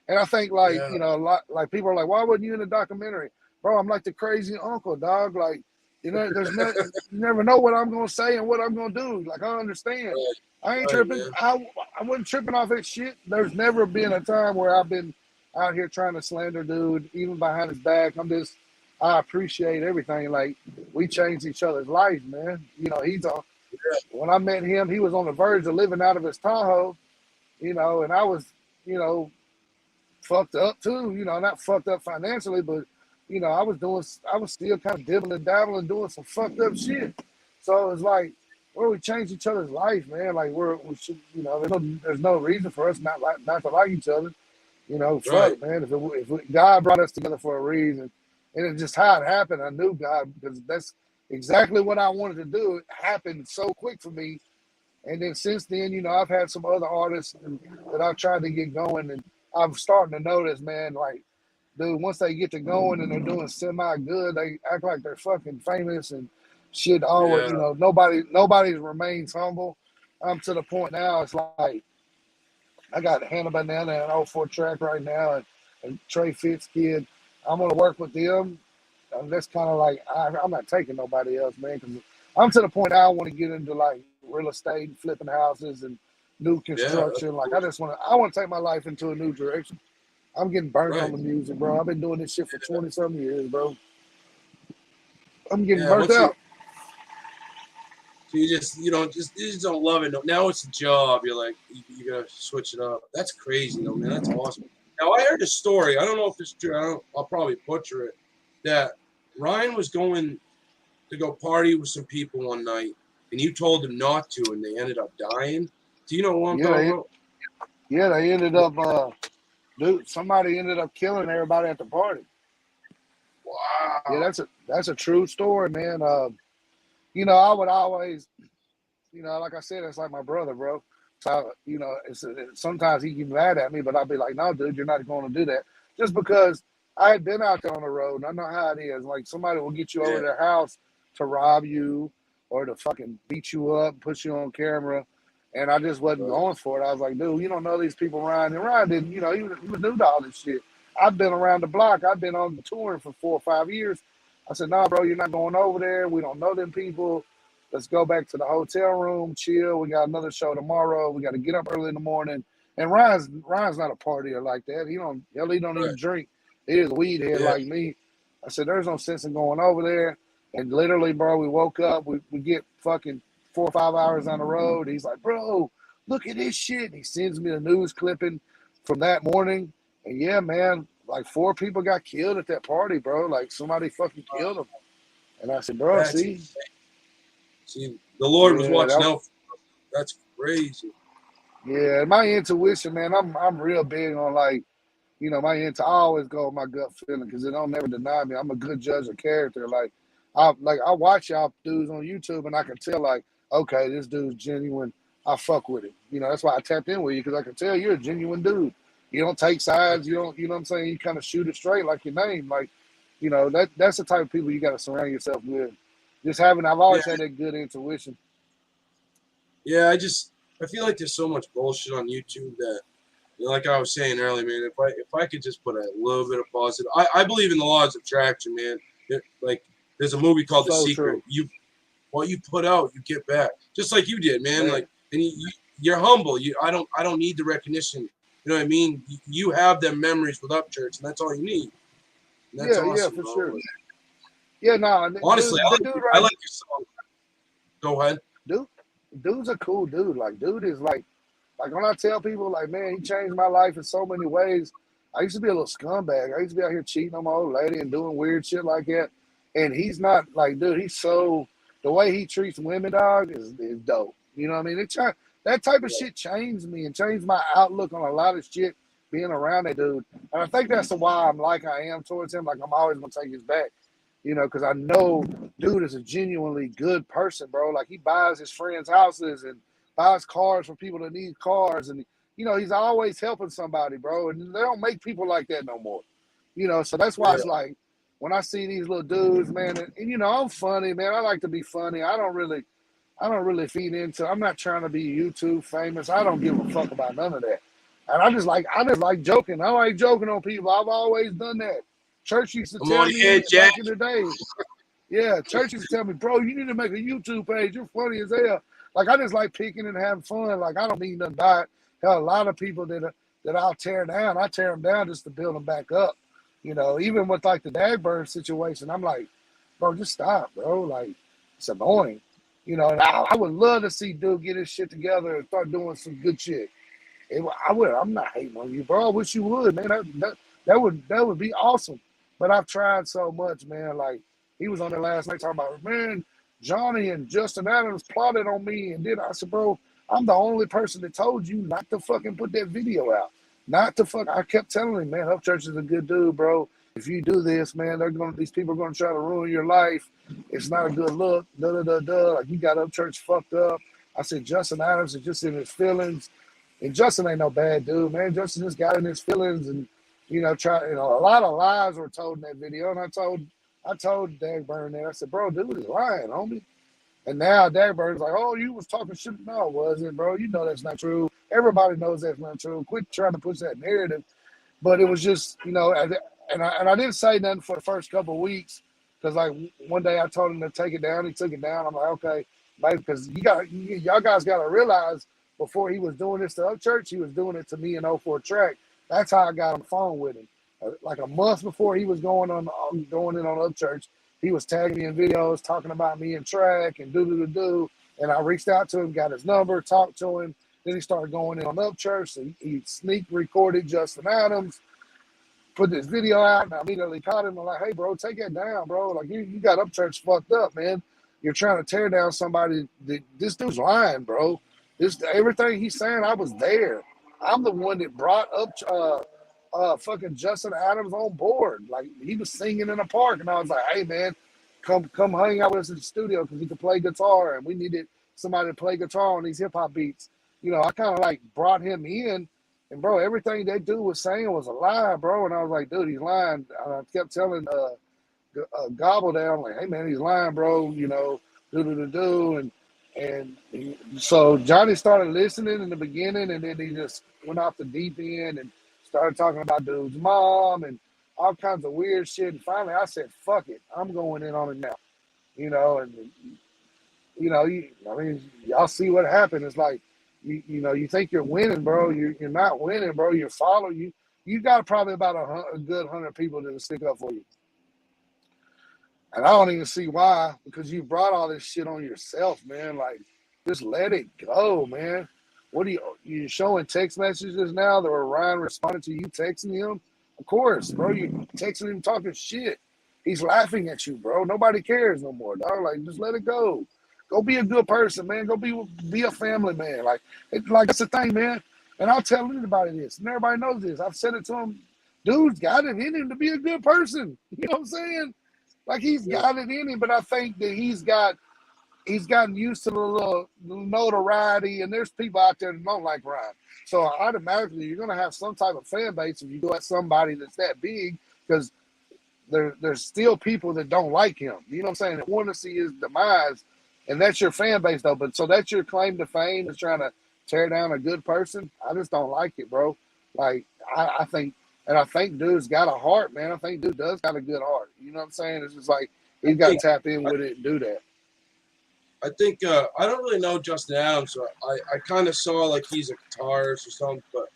and I think, like, a lot, like, people are like, why wasn't you in the documentary? Bro, I'm like the crazy uncle, dog. Like, there's you never know what I'm going to say and what I'm going to do. Like, I understand. I ain't tripping. Man. I wasn't tripping off that shit. There's never been a time where I've been out here trying to slander dude, even behind his back. I appreciate everything. Like, we changed each other's lives, man. When I met him, he was on the verge of living out of his Tahoe, and I was, fucked up too. You know, not fucked up financially, but you know, I was still kind of dibbling, dabbling, doing some fucked up shit. So it's like, well, we change each other's life, man. Like we should, you know, there's no reason for us not to like each other. You know, Right. fuck, man. God brought us together for a reason, and it's just how it happened. I knew God because that's exactly what I wanted to do. It happened so quick for me, and then since then, you know, I've had some other artists that I've tried to get going, and I'm starting to notice, man, like, dude, once they get to going and they're doing semi good, they act like they're fucking famous and shit. Always, Yeah. you know, nobody remains humble. I'm to the point now. It's like I got Hannah Banana and 04 track right now, and Trey Fitz kid. I'm gonna work with them. And that's kind of like I'm not taking nobody else, man, because I'm to the point now I want to get into like real estate, and flipping houses, and new Yeah. construction. Like I want to take my life into a new direction. I'm getting burnt on Right. the music, bro. I've been doing this shit for 20-something years, bro. I'm getting Yeah. burnt out. So you just don't love it. Now it's a job. You're like, you gotta switch it up. That's crazy though, man. That's awesome. Now I heard a story. I don't know if it's true. I'll probably butcher it. That Ryan was going to go party with some people one night, and you told him not to, and they ended up dying. Do you know what I'm talking about? They ended up, dude. Somebody ended up killing everybody at the party. Wow. Yeah, that's a true story, man. You know, I would always, you know, like I said, it's like my brother, bro. So, you know, sometimes he get mad at me, but I'll be like, no, dude, you're not going to do that. Just because I had been out there on the road, and I know how it is. Like, somebody will get you over Yeah. to their house to rob you or to fucking beat you up, put you on camera. And I just wasn't going for it. I was like, dude, you don't know these people, Ryan. And Ryan didn't, you know, he was new to all this shit. I've been around the block. I've been on the touring for 4 or 5 years. I said, nah, bro, you're not going over there. We don't know them people. Let's go back to the hotel room, chill. We got another show tomorrow. We got to get up early in the morning. And Ryan's not a partier like that. He don't even drink. He is a weed head like me. I said, there's no sense in going over there. And literally, bro, we woke up. We get fucking 4 or 5 hours on the road. He's like, bro, look at this shit. And he sends me the news clipping from that morning. And yeah, man, like 4 people got killed at that party, bro. Like somebody fucking killed them. And I said, bro, see, the Lord was watching out. That's crazy. Yeah, my intuition, man. I'm real big on like, you know, I always go with my gut feeling because it don't never deny me. I'm a good judge of character. I watch y'all dudes on YouTube and I can tell like, okay, this dude's genuine. I fuck with it. You know, that's why I tapped in with you because I can tell you're a genuine dude. You don't take sides. You don't, you know what I'm saying? You kind of shoot it straight like your name. Like, you know, that's the type of people you got to surround yourself with. I've always had that good intuition. Yeah, I feel like there's so much bullshit on YouTube that, like I was saying earlier, man, if I could just put a little bit of positive, I believe in the laws of attraction, man. Like there's a movie called The Secret. True. What you put out, you get back, just like you did, man. Like, and you're humble. I don't need the recognition. You know what I mean? You have them memories with Upchurch, and that's all you need. And that's awesome, for bro. sure. Yeah, no. Honestly, I like your song. Go ahead. Dude's a cool dude. Like, dude is like when I tell people, like, man, he changed my life in so many ways. I used to be a little scumbag. I used to be out here cheating on my old lady and doing weird shit like that. And he's not like, dude, the way he treats women, dog, is dope. You know what I mean? That type of shit changed me and changed my outlook on a lot of shit being around that dude. And I think that's why I'm like I am towards him. Like, I'm always going to take his back. You know, because I know dude is a genuinely good person, bro. Like, he buys his friends' houses and buys cars for people that need cars. And, you know, he's always helping somebody, bro. And they don't make people like that no more. You know, so that's why it's like, when I see these little dudes, man, and you know, I'm funny, man. I like to be funny. I don't really feed into, I'm not trying to be YouTube famous. I don't give a fuck about none of that. And I just like joking. I like joking on people. I've always done that. Church used to tell me back in the day. Yeah, church used to tell me, bro, you need to make a YouTube page. You're funny as hell. Like, I just like picking and having fun. Like, I don't need nothing by it. Hell, a lot of people that I'll tear down, I tear them down just to build them back up. You know, even with like the Dagburn situation, I'm like, bro, just stop, bro. Like, it's annoying. You know, and I would love to see dude get his shit together and start doing some good shit. I'm not hating on you, bro. I wish you would, man. That would be awesome. But I've tried so much, man. Like he was on there last night talking about, man, Johnny and Justin Adams plotted on me, and then I said, bro, I'm the only person that told you not to fucking put that video out. Not to fuck. I kept telling him, man, Upchurch is a good dude, bro. If you do this, man, these people are gonna try to ruin your life. It's not a good look. Da da da da. Like you got Upchurch fucked up. I said Justin Adams is just in his feelings. And Justin ain't no bad dude, man. Justin just got in his feelings and, a lot of lies were told in that video. And I told Dagburn that. I said, bro, dude is lying, homie. And now Dagburn's like, oh, you was talking shit. No, it wasn't, bro. You know that's not true. Everybody knows that's not true. Quit trying to push that narrative. But it was just, and I didn't say nothing for the first couple of weeks because, like, one day I told him to take it down. He took it down. I'm like, okay, maybe because y'all guys got to realize before he was doing this to Upchurch, he was doing it to me in 04 Track. That's how I got on the phone with him. Like a month before he was going in on Upchurch, he was tagging me in videos talking about me in Track and do. And I reached out to him, got his number, talked to him. Then he started going in on Upchurch. So he sneak recorded Justin Adams, put this video out, and I immediately caught him. I'm like, hey, bro, take that down, bro. Like, you got Upchurch fucked up, man. You're trying to tear down somebody. This dude's lying, bro. Everything he's saying, I was there. I'm the one that brought up fucking Justin Adams on board. Like, he was singing in a park, and I was like, hey, man, come hang out with us in the studio because he could play guitar, and we needed somebody to play guitar on these hip-hop beats. I kind of, like, brought him in, and, bro, everything that dude was saying was a lie, bro, and I was like, dude, he's lying. And I kept telling Gobble down, like, hey, man, he's lying, bro, and so Johnny started listening in the beginning, and then he just went off the deep end and started talking about dude's mom and all kinds of weird shit. And finally, I said, "Fuck it, I'm going in on it now." Y'all see what happened. It's like, you think you're winning, bro. You're not winning, bro. You're following you. You got probably about a good 100 people that will stick up for you. And I don't even see why, because you brought all this shit on yourself, man. Like, just let it go, man. What are you showing text messages now that Ryan responded to you texting him? Of course, bro. You texting him talking shit. He's laughing at you, bro. Nobody cares no more, dog. Like, just let it go. Go be a good person, man. Go be a family man. Like that's the thing, man. And I'll tell anybody this, and everybody knows this. I've said it to him. Dude's got it in him to be a good person. You know what I'm saying? Like, he's got it in him, but I think that he's gotten used to the little notoriety, and there's people out there that don't like Ryan. So automatically, you're gonna have some type of fan base if you go at somebody that's that big, because there's still people that don't like him. You know what I'm saying? That want to see his demise, and that's your fan base, though. But so that's your claim to fame, is trying to tear down a good person. I just don't like it, bro. Like, I think. And I think dude's got a heart, man. I think dude does got a good heart. You know what I'm saying? It's just like he's got to tap in with it and do that. I think I don't really know Justin Adams, so I kind of saw like he's a guitarist or something, but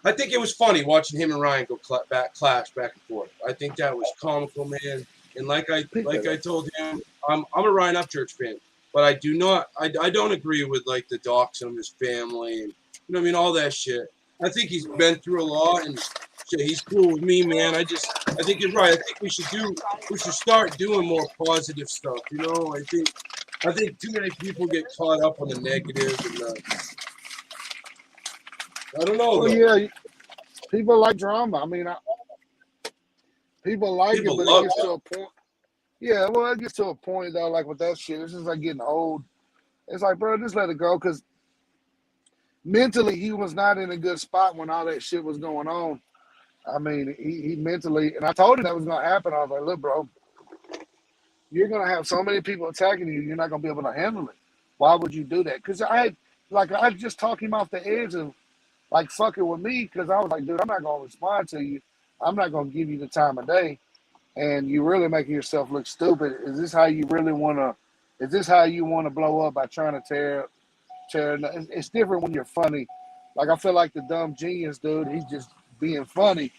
I think it was funny watching him and Ryan go clash back and forth. I think that was comical, man. And like I told him, I'm a Ryan Upchurch fan, but I don't agree with like the doxing of his family and all that shit. I think he's been through a lot, and shit, he's cool with me, man. I think you're right. I think we should start doing more positive stuff. I think too many people get caught up on the negative, and I don't know. Well, yeah, people like drama. I mean, people like people it, but love it gets to a point. Yeah, well, it gets to a point though. Like with that shit, it's just like getting old. It's like, bro, just let it go, because mentally, he was not in a good spot when all that shit was going on. I mean, he mentally, and I told him that was going to happen. I was like, look, bro, you're going to have so many people attacking you, you're not going to be able to handle it. Why would you do that? Because I just talked him off the edge of, like, fucking with me, because I was like, dude, I'm not going to respond to you. I'm not going to give you the time of day. And you're really making yourself look stupid. Is this how you want to blow up by trying to tear? It's different when you're funny. Like, I feel like the dumb genius dude, he's just being funny.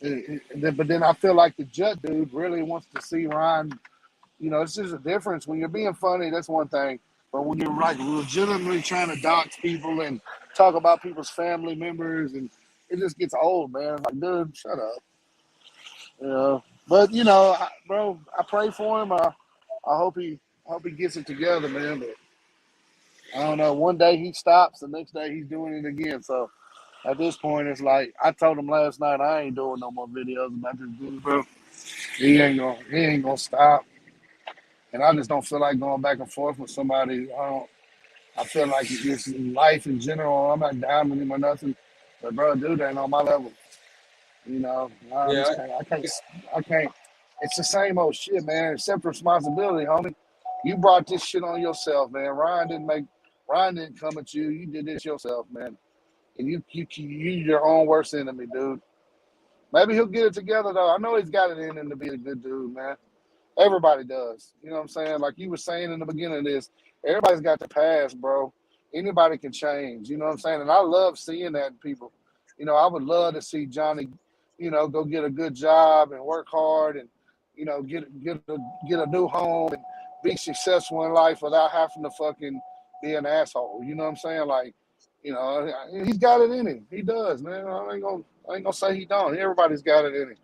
But then I feel like the Jut dude really wants to see Ryan. It's just a difference. When you're being funny, that's one thing. But when you're like legitimately trying to dox people and talk about people's family members, and it just gets old, man. Like, dude, shut up. You know. But bro, I pray for him. I hope he gets it together, man. But I don't know. One day he stops, the next day he's doing it again. So at this point, it's like I told him last night, I ain't doing no more videos about this dude, bro. He ain't gonna stop. And I just don't feel like going back and forth with somebody. I feel like it's life in general. I'm not down with him or nothing, but bro, dude ain't on my level. I Yeah, just can't. I can't. It's the same old shit, man. Accept responsibility, homie. You brought this shit on yourself, man. Ryan didn't come at you. You did this yourself, man. And you your own worst enemy, dude. Maybe he'll get it together though. I know he's got it in him to be a good dude, man. Everybody does. You know what I'm saying? Like you were saying in the beginning of this, everybody's got the past, bro. Anybody can change. You know what I'm saying? And I love seeing that in people. I would love to see Johnny, go get a good job and work hard and, get a new home and be successful in life without having to fucking be an asshole. You know what I'm saying? Like, he's got it in him. He does, man. I ain't gonna say he don't. Everybody's got it in him.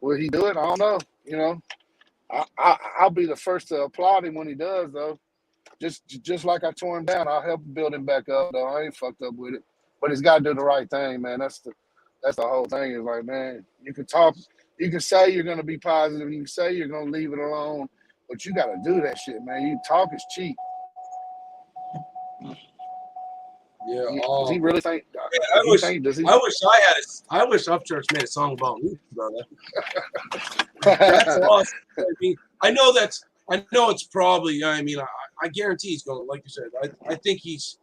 Will he do it? I don't know. I'll be the first to applaud him when he does, though. Just like I tore him down, I'll help build him back up, though. I ain't fucked up with it, but he's got to do the right thing, man. That's the whole thing. Is like, man, you can talk, you can say you're gonna be positive, you can say you're gonna leave it alone, but you got to do that shit, man. You talk is cheap. yeah. Does he really think? I wish Does he? I wish Upchurch made a song about me, brother. That's awesome. I know it's probably. I guarantee he's going. Like you said, I think he's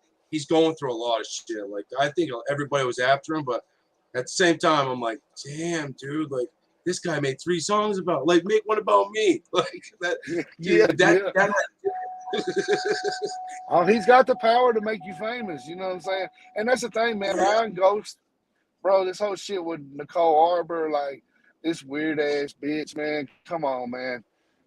going through a lot of shit. Like I think everybody was after him, but at the same time, I'm like, damn, dude, like this guy made 3 songs about. Like, make one about me. Like that. Dude, that Oh, he's got the power to make you famous. You know what I'm saying? And that's the thing, man. Ryan Ghost, bro, this whole shit with Nicole Arbor, like this weird ass bitch, man. Come on, man.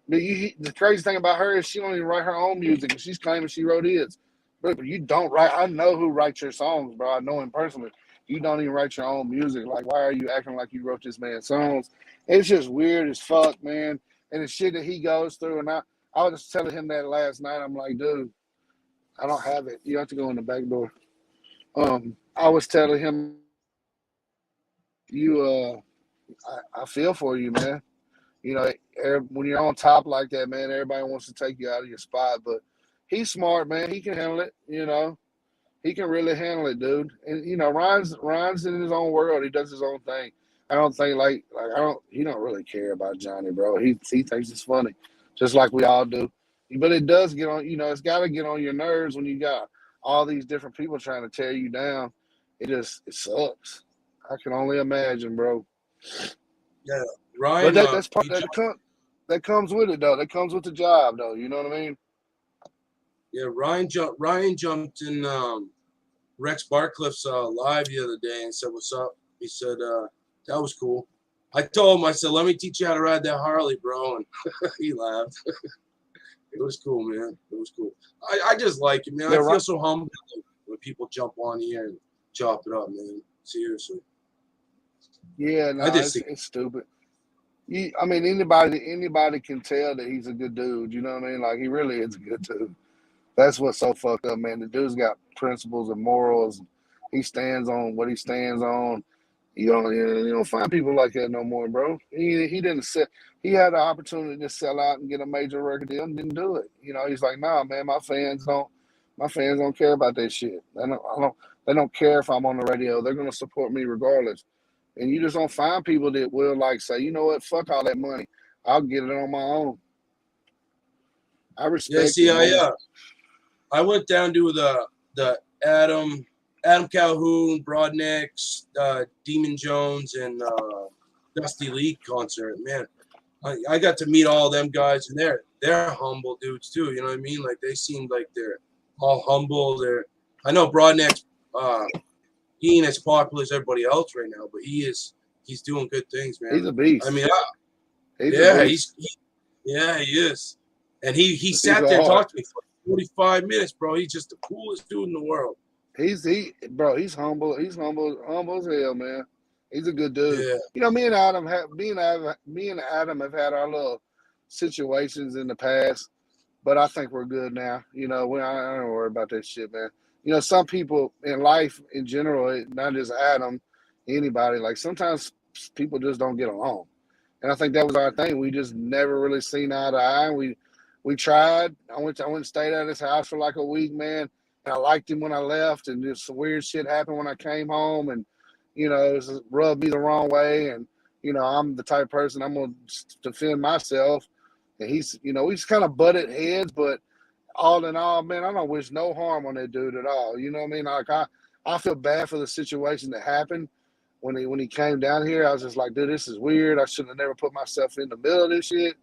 The crazy thing about her is she don't even write her own music, and she's claiming she wrote his. But you don't write. I know who writes your songs, bro. I know him personally. You don't even write your own music. Like, why are you acting like you wrote this man's songs? It's just weird as fuck, man. And the shit that he goes through, and I was just telling him that last night. I'm like, dude, I don't have it. You have to go in the back door. I was telling him, I feel for you, man. When you're on top like that, man, everybody wants to take you out of your spot. But he's smart, man. He can handle it. He can really handle it, dude. And Ryan's in his own world. He does his own thing. I don't think he don't really care about Johnny, bro. He thinks it's funny, just like we all do. But it does get on. It's got to get on your nerves when you got all these different people trying to tear you down. It sucks. I can only imagine, bro. Yeah, Ryan. But that's part that comes with it, though. That comes with the job, though. You know what I mean? Yeah, Ryan jumped in Rex Barcliffe's live the other day and said, "What's up?" He said, "That was cool." I told him, I said, "Let me teach you how to ride that Harley, bro," and he laughed. It was cool, man. It was cool. I just like it, man. Yeah, I feel so humbled when people jump on here and chop it up, man. Seriously. Yeah, no, it's stupid. Anybody can tell that he's a good dude. You know what I mean? Like, he really is a good dude. That's what's so fucked up, man. The dude's got principles and morals. He stands on what he stands on. You don't find people like that no more, bro. He didn't set. He had the opportunity to sell out and get a major record deal and didn't do it. He's like, nah, man. My fans don't care about that shit. They don't care if I'm on the radio. They're gonna support me regardless. And you just don't find people that will like say, you know what, fuck all that money. I'll get it on my own. I respect. Yeah, see, it, I went down to the Adam Calhoun, Broadnex, Demon Jones, and Dusty Lee concert. Man, I got to meet all them guys, and they're humble dudes too. You know what I mean? Like, they seem like they're all humble. I know Broadnex, he ain't as popular as everybody else right now, but he's doing good things, man. He's a beast. I mean, he is. And he sat there and talked to me for 45 minutes, bro. He's just the coolest dude in the world. He's humble. He's humble as hell, man. He's a good dude. Yeah. You know, me and Adam have had our little situations in the past, but I think we're good now. You know, I don't worry about that shit, man. You know, some people in life in general, not just Adam, anybody, like sometimes people just don't get along. And I think that was our thing. We just never really seen eye to eye. We tried. I went and stayed at his house for like a week, man. And I liked him when I left, and just some weird shit happened when I came home, and you know, it was, rubbed me the wrong way. And you know, I'm the type of person I'm gonna defend myself. And he's, you know, we just kind of butted heads, but all in all, man, I don't wish no harm on that dude at all. You know what I mean? Like I feel bad for the situation that happened when he came down here. I was just like, dude, this is weird. I should have never put myself in the middle of this shit,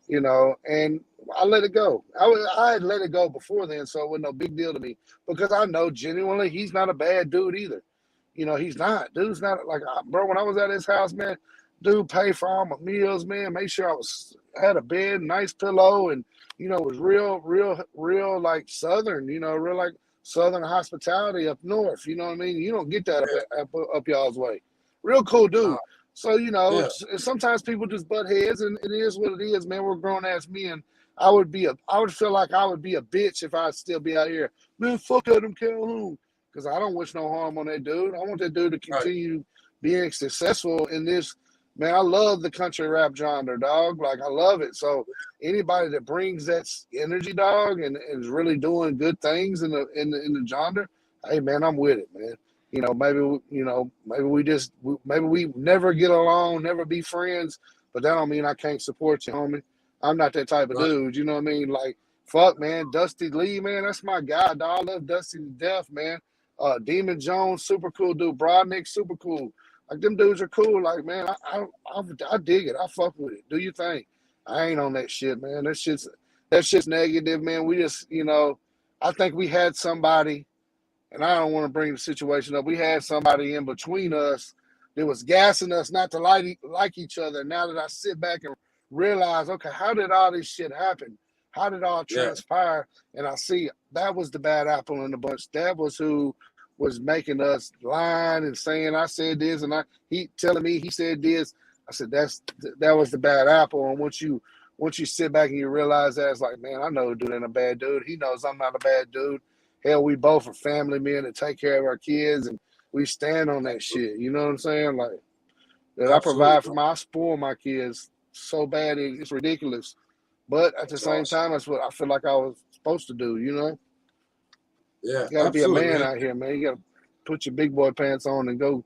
you know. And I let it go. I had let it go before then, so it wasn't no big deal to me because I know genuinely he's not a bad dude either. You know, he's not. Dude's not like, bro. When I was at his house, man, dude paid for all my meals, man. Make sure had a bed, nice pillow, and you know, it was real like Southern. You know, real like Southern hospitality up north. You know what I mean? You don't get that up y'all's way. Real cool dude. So, you know, sometimes people just butt heads, and it is what it is, man. We're grown ass men. I would feel like I would be a bitch if I'd still be out here. Man, fuck Adam Calhoun. Because I don't wish no harm on that dude. I want that dude to continue being successful in this. Man, I love the country rap genre, dog. Like, I love it. So anybody that brings that energy, dog, and is really doing good things in the genre, hey, man, I'm with it, man. You know, maybe we never get along, never be friends, but that don't mean I can't support you, homie. I'm not that type of dude. You know what I mean? Like, fuck, man, Dusty Lee, man, that's my guy, dog. I love Dusty to death, man. Demon Jones, super cool dude. Broadnick, super cool. Like, them dudes are cool. Like, man, I dig it. I fuck with it. Do your thing. I ain't on that shit, man. That shit's negative, man. We just, you know, I think we had somebody. And I don't want to bring the situation up. We had somebody in between us that was gassing us not to like each other. Now that I sit back and realize, okay, how did all this shit happen? How did it all transpire? And I see that was the bad apple in the bunch. That was who was making us lying and saying I said this, and he telling me he said this. I said that was the bad apple. And once you sit back and you realize that, it's like, man, I know the dude ain't a bad dude. He knows I'm not a bad dude. Hell, we both are family men that take care of our kids, and we stand on that shit. You know what I'm saying? Like, that I provide for I spoil my kids so bad it's ridiculous. But at the same time, that's what I feel like I was supposed to do, you know? Yeah, you got to be a man out here, man. You got to put your big boy pants on and go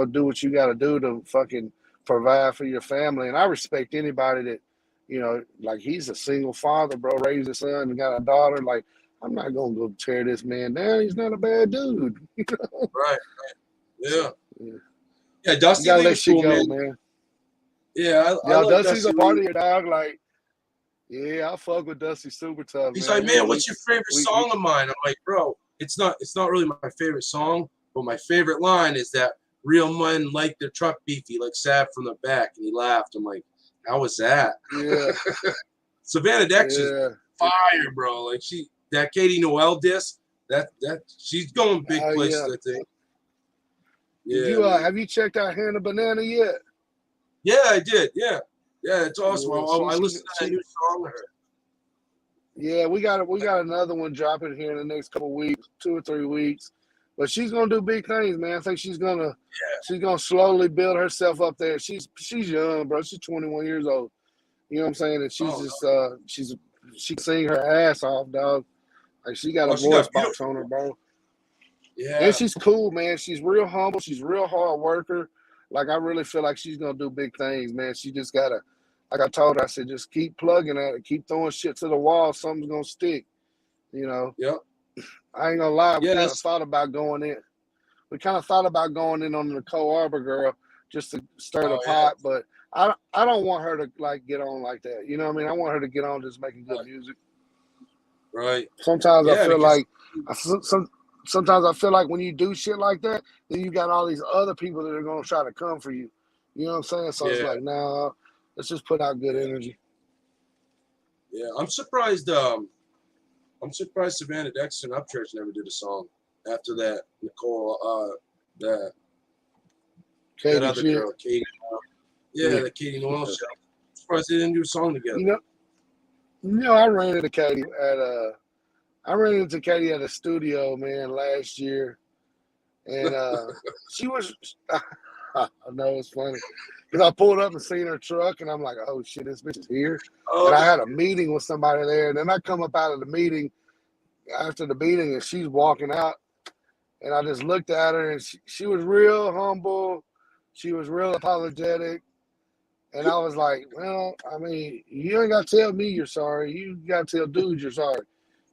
do what you got to do to fucking provide for your family. And I respect anybody that, you know, like, he's a single father, bro, raised a son and got a daughter. Like, I'm not going to go tear this man down. He's not a bad dude. You know? Right. Yeah. Yeah, Dusty Lee was cool, man. Yeah, I like Dusty's Dusty a part Lee. of your dog. Like, yeah, I fuck with Dusty super tough. He's like, man, what's your favorite song of mine? I'm like, bro, it's not really my favorite song, but my favorite line is that real men like their truck beefy, like sat from the back, and he laughed. I'm like, how was that? Yeah. Savannah Dex is fire, bro. Like, that Katie Noel diss, that she's going big places, I think. Yeah. Have you checked out Hannah Banana yet? Yeah, I did. Yeah, it's awesome. I listened to that new song of her. Yeah, we got another one dropping here in the next couple of weeks, 2 or 3 weeks. But she's gonna do big things, man. I think she's gonna slowly build herself up there. She's young, bro. She's 21 years old. You know what I'm saying? And she's she can sing her ass off, dog. Like, she got a voice box on her, bro. Yeah. And she's cool, man. She's real humble. She's real hard worker. Like, I really feel like she's gonna do big things, man. She just gotta, like I told her, I said, just keep plugging at it, keep throwing shit to the wall. Something's gonna stick. You know. Yep. I ain't gonna lie. We kind of thought about going in. We kind of thought about going in on the Nicole Arbor girl just to stir the pot, but I don't want her to, like, get on like that. You know what I mean? I want her to get on just making good music. Right. Sometimes I feel like sometimes I feel like when you do shit like that, then you got all these other people that are gonna try to come for you. You know what I'm saying? So it's like, nah, let's just put out good energy. Yeah, I'm surprised. I'm surprised Savannah Dexter and Upchurch never did a song. after that. Nicole, that Katie other shit. girl, Katie. Yeah. The Katie Noel show. I'm surprised they didn't do a song together. You know, I ran into Katie at a studio, man, last year, and she was. I know it's funny because I pulled up and seen her truck, and I'm like, "Oh shit, this bitch is here!" And I had a meeting with somebody there, and then I come up out of the meeting after the meeting, and she's walking out, and I just looked at her, and she was real humble, she was real apologetic, and I was like, "Well, I mean, you ain't got to tell me you're sorry. You got to tell dudes you're sorry."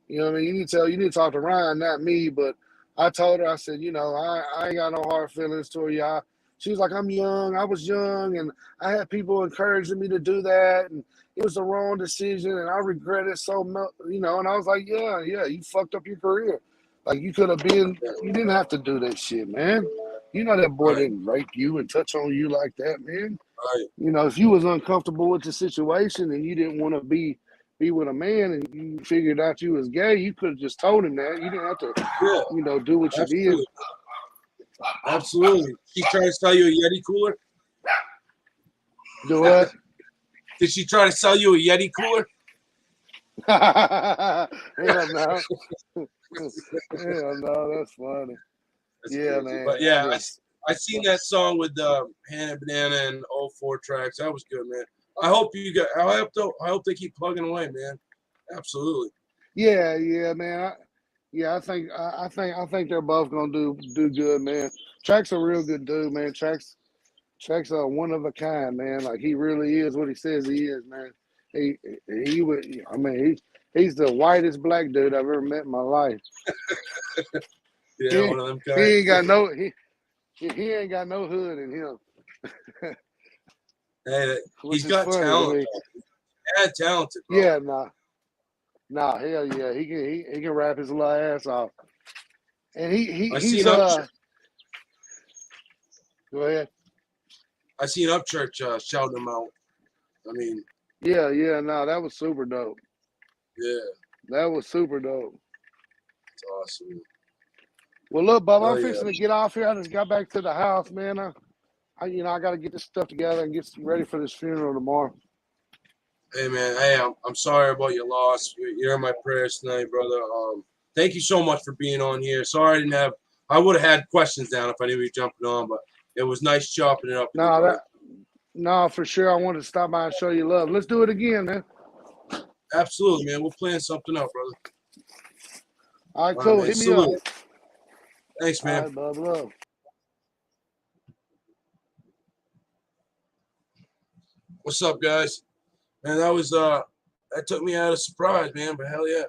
You know what I mean? You need to talk to Ryan, not me. But I told her, I said, I ain't got no hard feelings toward you. She was like, I'm young. I was young, and I had people encouraging me to do that, and it was the wrong decision, and I regret it so much, And I was like, yeah, you fucked up your career. Like you didn't have to do that shit, man. You know that boy didn't rape you and touch on you like that, man. Right. If you was uncomfortable with the situation and you didn't want to be with a man and you figured out you was gay, you could have just told him that. You didn't have to, Yeah. do what you did. Absolutely. She tried to sell you a Yeti cooler? Do what? Did she try to sell you a Yeti cooler? Hell no. Hell no, that's funny. That's yeah, crazy. man. But yeah, I seen that song with Hannah Banana and 04 tracks. That was good, man. I hope I hope they keep plugging away, man. Absolutely. Yeah, man. I think they're both gonna do good, man. Track's a real good dude, man. Track's a one of a kind, man. Like he really is what he says he is, man. He would. I mean, he's the whitest black dude I've ever met in my life. Yeah, one of them guys. He ain't got no he ain't got no hood in him. Hey, he's got talent. Yeah, talented. Bro. Yeah, nah, hell yeah. He can rap his little ass off. And he's go ahead. I seen Upchurch shouting him out. I mean, yeah, that was super dope. Yeah, that was super dope. It's awesome. Well, look, Bob, I'm fixing to get off here. I just got back to the house, man. I got to get this stuff together and get ready for this funeral tomorrow. Hey, man. Hey, I'm sorry about your loss. You're in my prayers tonight, brother. Thank you so much for being on here. Sorry I would have had questions down if I knew you were jumping on, but it was nice chopping it up. No, for sure. I wanted to stop by and show you love. Let's do it again, man. Absolutely, man. We'll plan something out, brother. All right, cool. Hit me up. Thanks, man. All right, bub, love. What's up, guys? Man, that took me out of surprise, man, but hell yeah.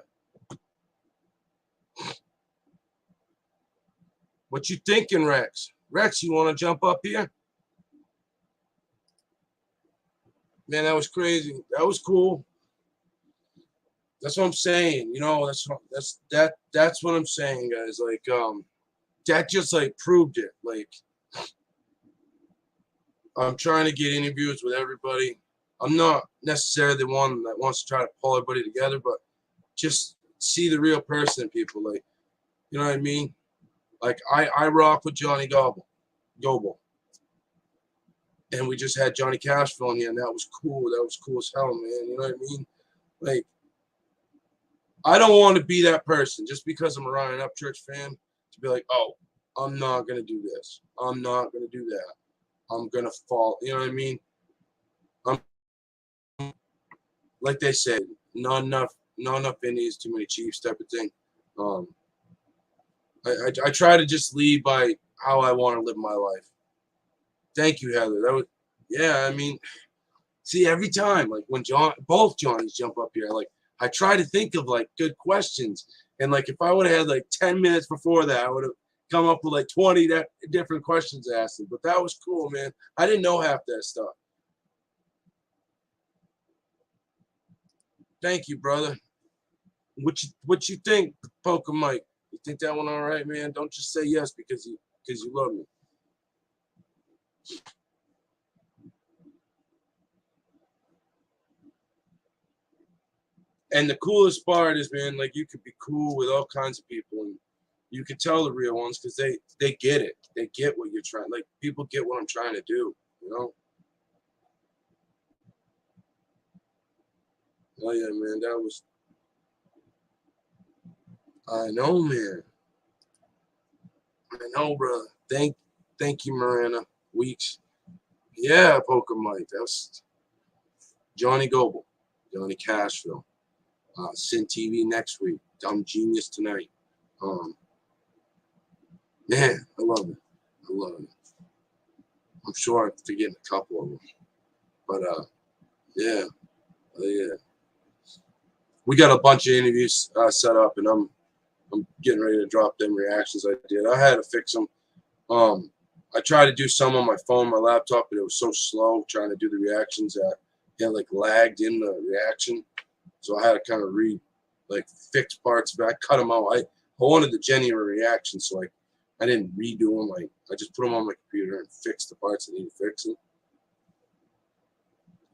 What you thinking, Rex? Rex, you want to jump up here? Man, that was crazy. That was cool. That's what I'm saying. That's what I'm saying, guys. Like, that just like proved it. Like, I'm trying to get interviews with everybody. I'm not necessarily the one that wants to try to pull everybody together, but just see the real person in people. Like, you know what I mean? Like, I rock with Johnny Goble. And we just had Johnny Cashville on here, and that was cool. That was cool as hell, man. You know what I mean? Like, I don't want to be that person just because I'm a Ryan Upchurch fan to be like, oh, I'm not going to do this. I'm not going to do that. I'm going to fall. You know what I mean? Like they said, not enough Indians, too many Chiefs type of thing. I try to just lead by how I want to live my life. Thank you, Heather. I mean, see, every time, like when both Johnnies jump up here, like I try to think of like good questions. And like if I would have had like 10 minutes before that, I would have come up with like 20 different questions asked them. But that was cool, man. I didn't know half that stuff. Thank you, brother. What you think, Poker Mike? You think that one all right, man? Don't just say yes because you love me. And the coolest part is, man, like you could be cool with all kinds of people, and You can tell the real ones because they get it. They get what you're trying. Like, people get what I'm trying to do, you know? Oh, yeah, man, that was... I know, man. I know, bro. Thank you, Miranda Weeks. Yeah, Poker Mike. That's Johnny Goble, Johnny Cashville. Sin TV next week. Dumb Genius tonight. Man, I love it. I love it. I'm sure I'm forgetting a couple of them. But, yeah. Yeah. We got a bunch of interviews set up, and I'm getting ready to drop them reactions I did. I had to fix them. I tried to do some on my phone, my laptop, but it was so slow trying to do the reactions that it like lagged in the reaction. So I had to kind of fix parts, but I cut them out. I wanted the genuine reaction, so I didn't redo them. I just put them on my computer and fixed the parts that need fixing.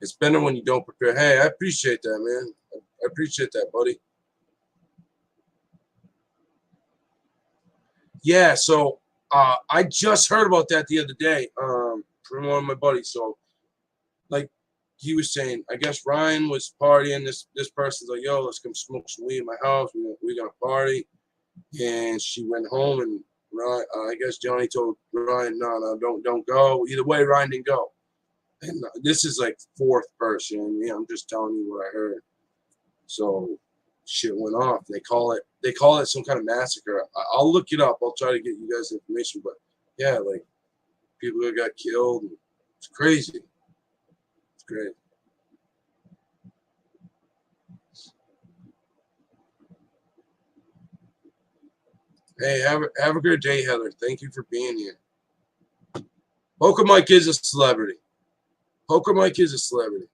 It's better when you don't prepare. Hey, I appreciate that, man. I appreciate that, buddy. Yeah, so I just heard about that the other day from one of my buddies. So, like he was saying, I guess Ryan was partying. This person's like, yo, let's come smoke some weed in my house. We're going to party. And she went home, and Ryan, I guess Johnny told Ryan, no, don't go. Either way, Ryan didn't go. And this is like fourth person. Yeah, I'm just telling you what I heard. So shit went off. They call it some kind of massacre. I'll look it up. I'll try to get you guys information. But yeah, like people that got killed. It's crazy. It's great. Hey, have a good day, Heather. Thank you for being here. Poker Mike is a celebrity. Poker Mike is a celebrity.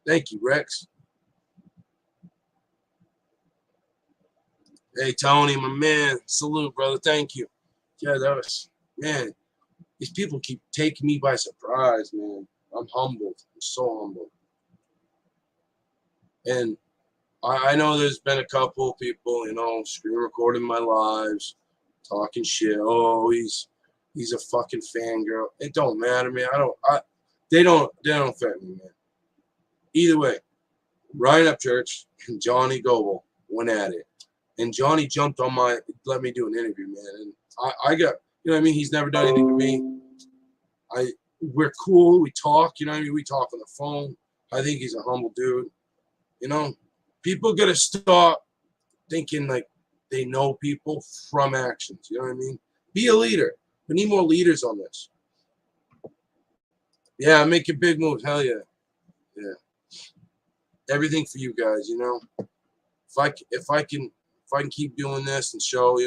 Thank you, Rex. Hey, Tony, my man. Salute, brother. Thank you. Yeah, that was, man, these people keep taking me by surprise, man. I'm humbled. I'm so humbled. And I know there's been a couple of people, screen recording my lives, talking shit. Oh, he's a fucking fangirl. It don't matter, man. They don't affect me, man. Either way, Ryan Upchurch and Johnny Goble went at it. And Johnny jumped on let me do an interview, man. And I got, you know what I mean? He's never done anything to me. We're cool. We talk, you know what I mean? We talk on the phone. I think he's a humble dude. People got to stop thinking like they know people from actions. You know what I mean? Be a leader. We need more leaders on this. Yeah, I'm making big moves. Hell yeah. Yeah. Everything for you guys, If I can keep doing this and show,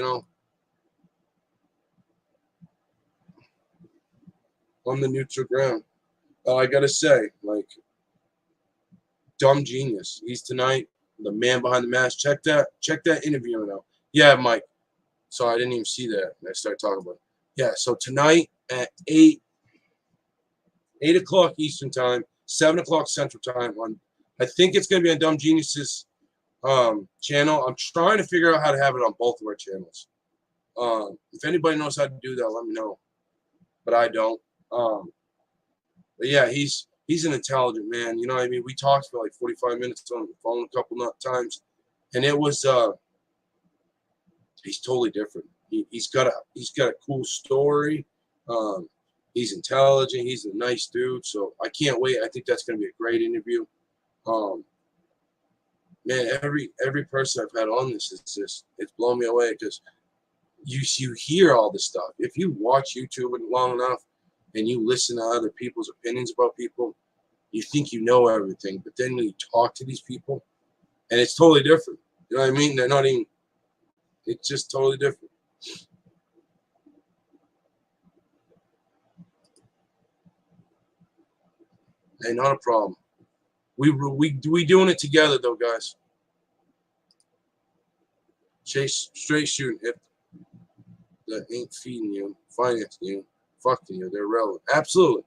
on the neutral ground. I gotta say, Dumb Genius. He's tonight, the man behind the mask. Check that interview out. Yeah, Mike. Sorry, I didn't even see that. I started talking about it. Yeah, so tonight at 8 o'clock Eastern time, 7 o'clock Central time I think it's gonna be on Dumb Genius's channel. I'm trying to figure out how to have it on both of our channels. If anybody knows how to do that, let me know. But I don't. But yeah, he's an intelligent man. You know what I mean? We talked for like 45 minutes on the phone a couple of times, and it was he's totally different. He's got a cool story. He's intelligent. He's a nice dude. So I can't wait. I think that's going to be a great interview. Man, every person I've had on this it's blown me away because you hear all this stuff. If you watch YouTube long enough and you listen to other people's opinions about people, you think you know everything, but then you talk to these people, and it's totally different. You know what I mean? They're not even. It's just totally different. Hey, not a problem. We doing it together though, guys. Chase straight shooting. that ain't feeding you, financing you, fucking you. They're relevant. Absolutely.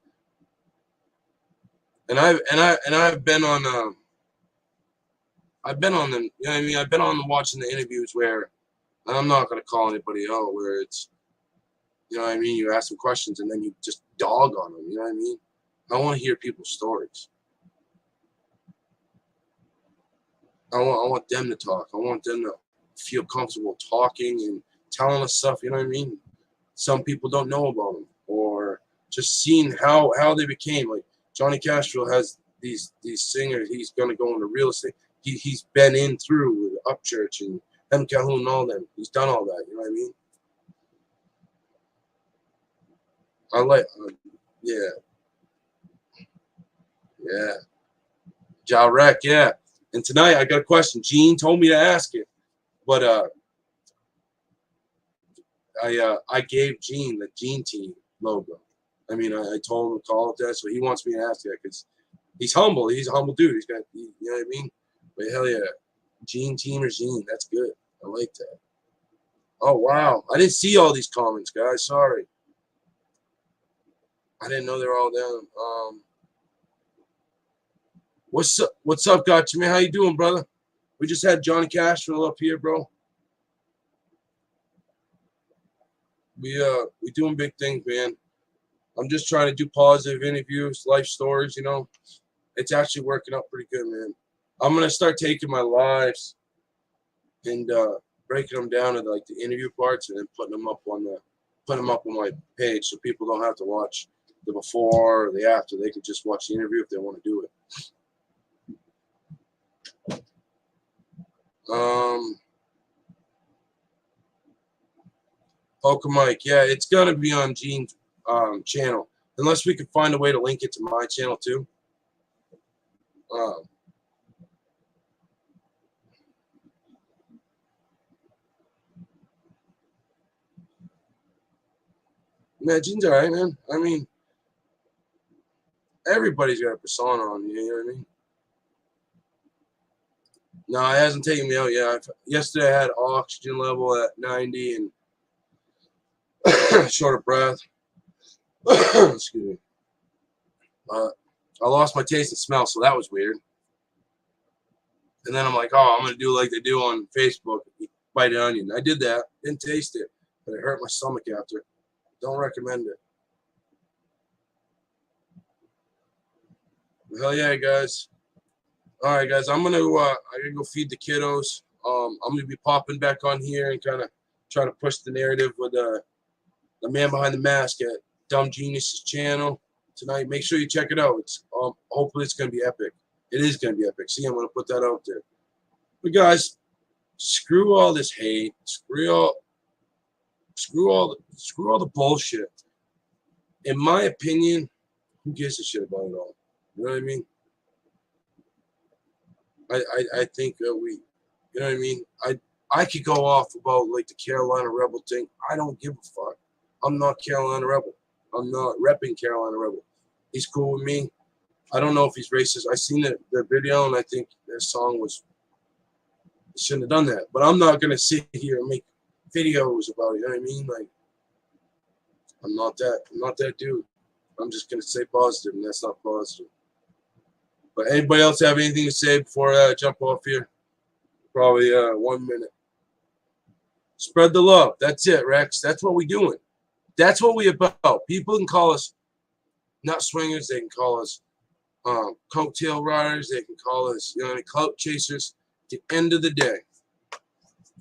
And I've been on them. You know what I mean? I've been on watching the interviews where, and I'm not gonna call anybody out, where it's, you know what I mean, you ask them questions and then you just dog on them. You know what I mean? I want to hear people's stories. I want them to talk. I want them to feel comfortable talking and telling us stuff. You know what I mean? Some people don't know about them, or just seeing how they became. Like Johnny Castro has these singers. He's gonna go into real estate. He's been in through with Upchurch and M. Calhoun and all them. He's done all that. You know what I mean? I like, yeah. Jarek, yeah. And tonight I got a question. Gene told me to ask it, but I gave Gene the Gene Team logo. I mean, I told him to call it that, so he wants me to ask it because he's humble. He's a humble dude. You know what I mean? But hell yeah, Gene Team or Gene, that's good. I like that. Oh wow, I didn't see all these comments, guys. Sorry, I didn't know they were all down. What's up? What's up, Gotcha Man? How you doing, brother? We just had Johnny Castro up here, bro. We doing big things, man. I'm just trying to do positive interviews, life stories, you know. It's actually working out pretty good, man. I'm gonna start taking my lives and breaking them down into like the interview parts and then putting them up on my page so people don't have to watch the before or the after. They can just watch the interview if they want to do it. Poker Mike, yeah, it's gonna be on Gene's channel, unless we can find a way to link it to my channel too. Man, Gene's alright, man. I mean, everybody's got a persona on you, you know what I mean? No, it hasn't taken me out yet. Yesterday I had oxygen level at 90 and short of breath. Excuse me. I lost my taste and smell, so that was weird. And then I'm like, oh, I'm going to do like they do on Facebook, bite an onion. I did that. Didn't taste it, but it hurt my stomach after. Don't recommend it. Hell yeah, guys. All right, guys, I gotta go feed the kiddos. I'm gonna be popping back on here and kind of try to push the narrative with the man behind the mask at Dumb Genius's channel tonight. Make sure you check it out. It's hopefully it's gonna be epic. It is gonna be epic. See, I'm gonna put that out there. But guys, screw all this hate. Screw all the bullshit. In my opinion, who gives a shit about it all? You know what I mean? I think we, you know what I mean? I could go off about like the Carolina Rebel thing. I don't give a fuck. I'm not Carolina Rebel. I'm not repping Carolina Rebel. He's cool with me. I don't know if he's racist. I seen the video and I think their song was, shouldn't have done that. But I'm not gonna sit here and make videos about it. You know what I mean? Like, I'm not that dude. I'm just gonna say positive, and that's not positive. But anybody else have anything to say before I jump off here? Probably 1 minute. Spread the love. That's it, Rex. That's what we doing. That's what we about. People can call us not swingers. They can call us coattail riders. They can call us, you know, clout chasers. At the end of the day,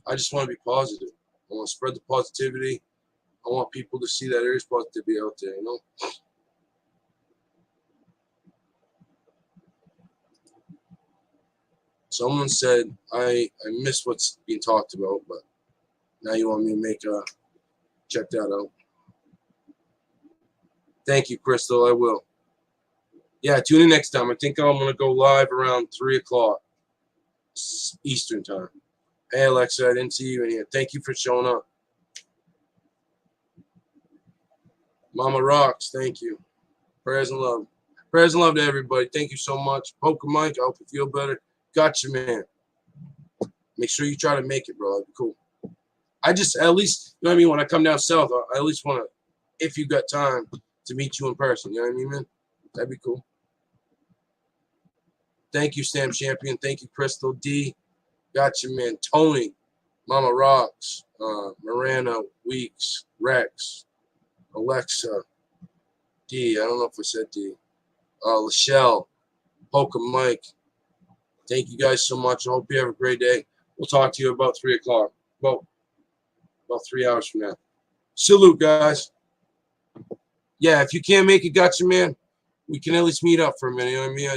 I just want to be positive. I want to spread the positivity. I want people to see that there is positivity out there, you know? Someone said, I miss what's being talked about, but now you want me to check that out. Thank you, Crystal. I will. Yeah, tune in next time. I think I'm going to go live around 3 o'clock Eastern time. Hey, Alexa, I didn't see you in here. Thank you for showing up. Mama rocks. Thank you. Prayers and love. Prayers and love to everybody. Thank you so much. Poker Mike, I hope you feel better. Gotcha, man. Make sure you try to make it, bro. That'd be cool. I just at least, you know what I mean, when I come down south, I at least want to, if you got time, to meet you in person. You know what I mean, man? That'd be cool. Thank you, Stam Champion. Thank you, Crystal D. Got you, man. Tony, Mama Rocks, Miranda Weeks, Rex, Alexa, D. I don't know if I said D. Lachelle, Polka Mike. Thank you guys so much. I hope you have a great day. We'll talk to you about 3 o'clock. Well, about 3 hours from now. Salute, guys. Yeah, if you can't make it, gotcha, man. We can at least meet up for a minute. You know what I mean?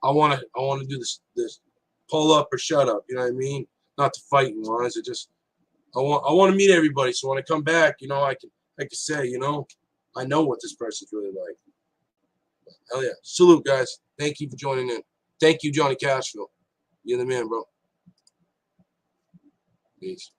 I want to do this pull up or shut up. You know what I mean? Not the fighting wise. I want to meet everybody. So when I come back, you know, I can say, you know, I know what this person's really like. Hell yeah. Salute, guys. Thank you for joining in. Thank you, Johnny Cashville. You're the man, bro. Peace.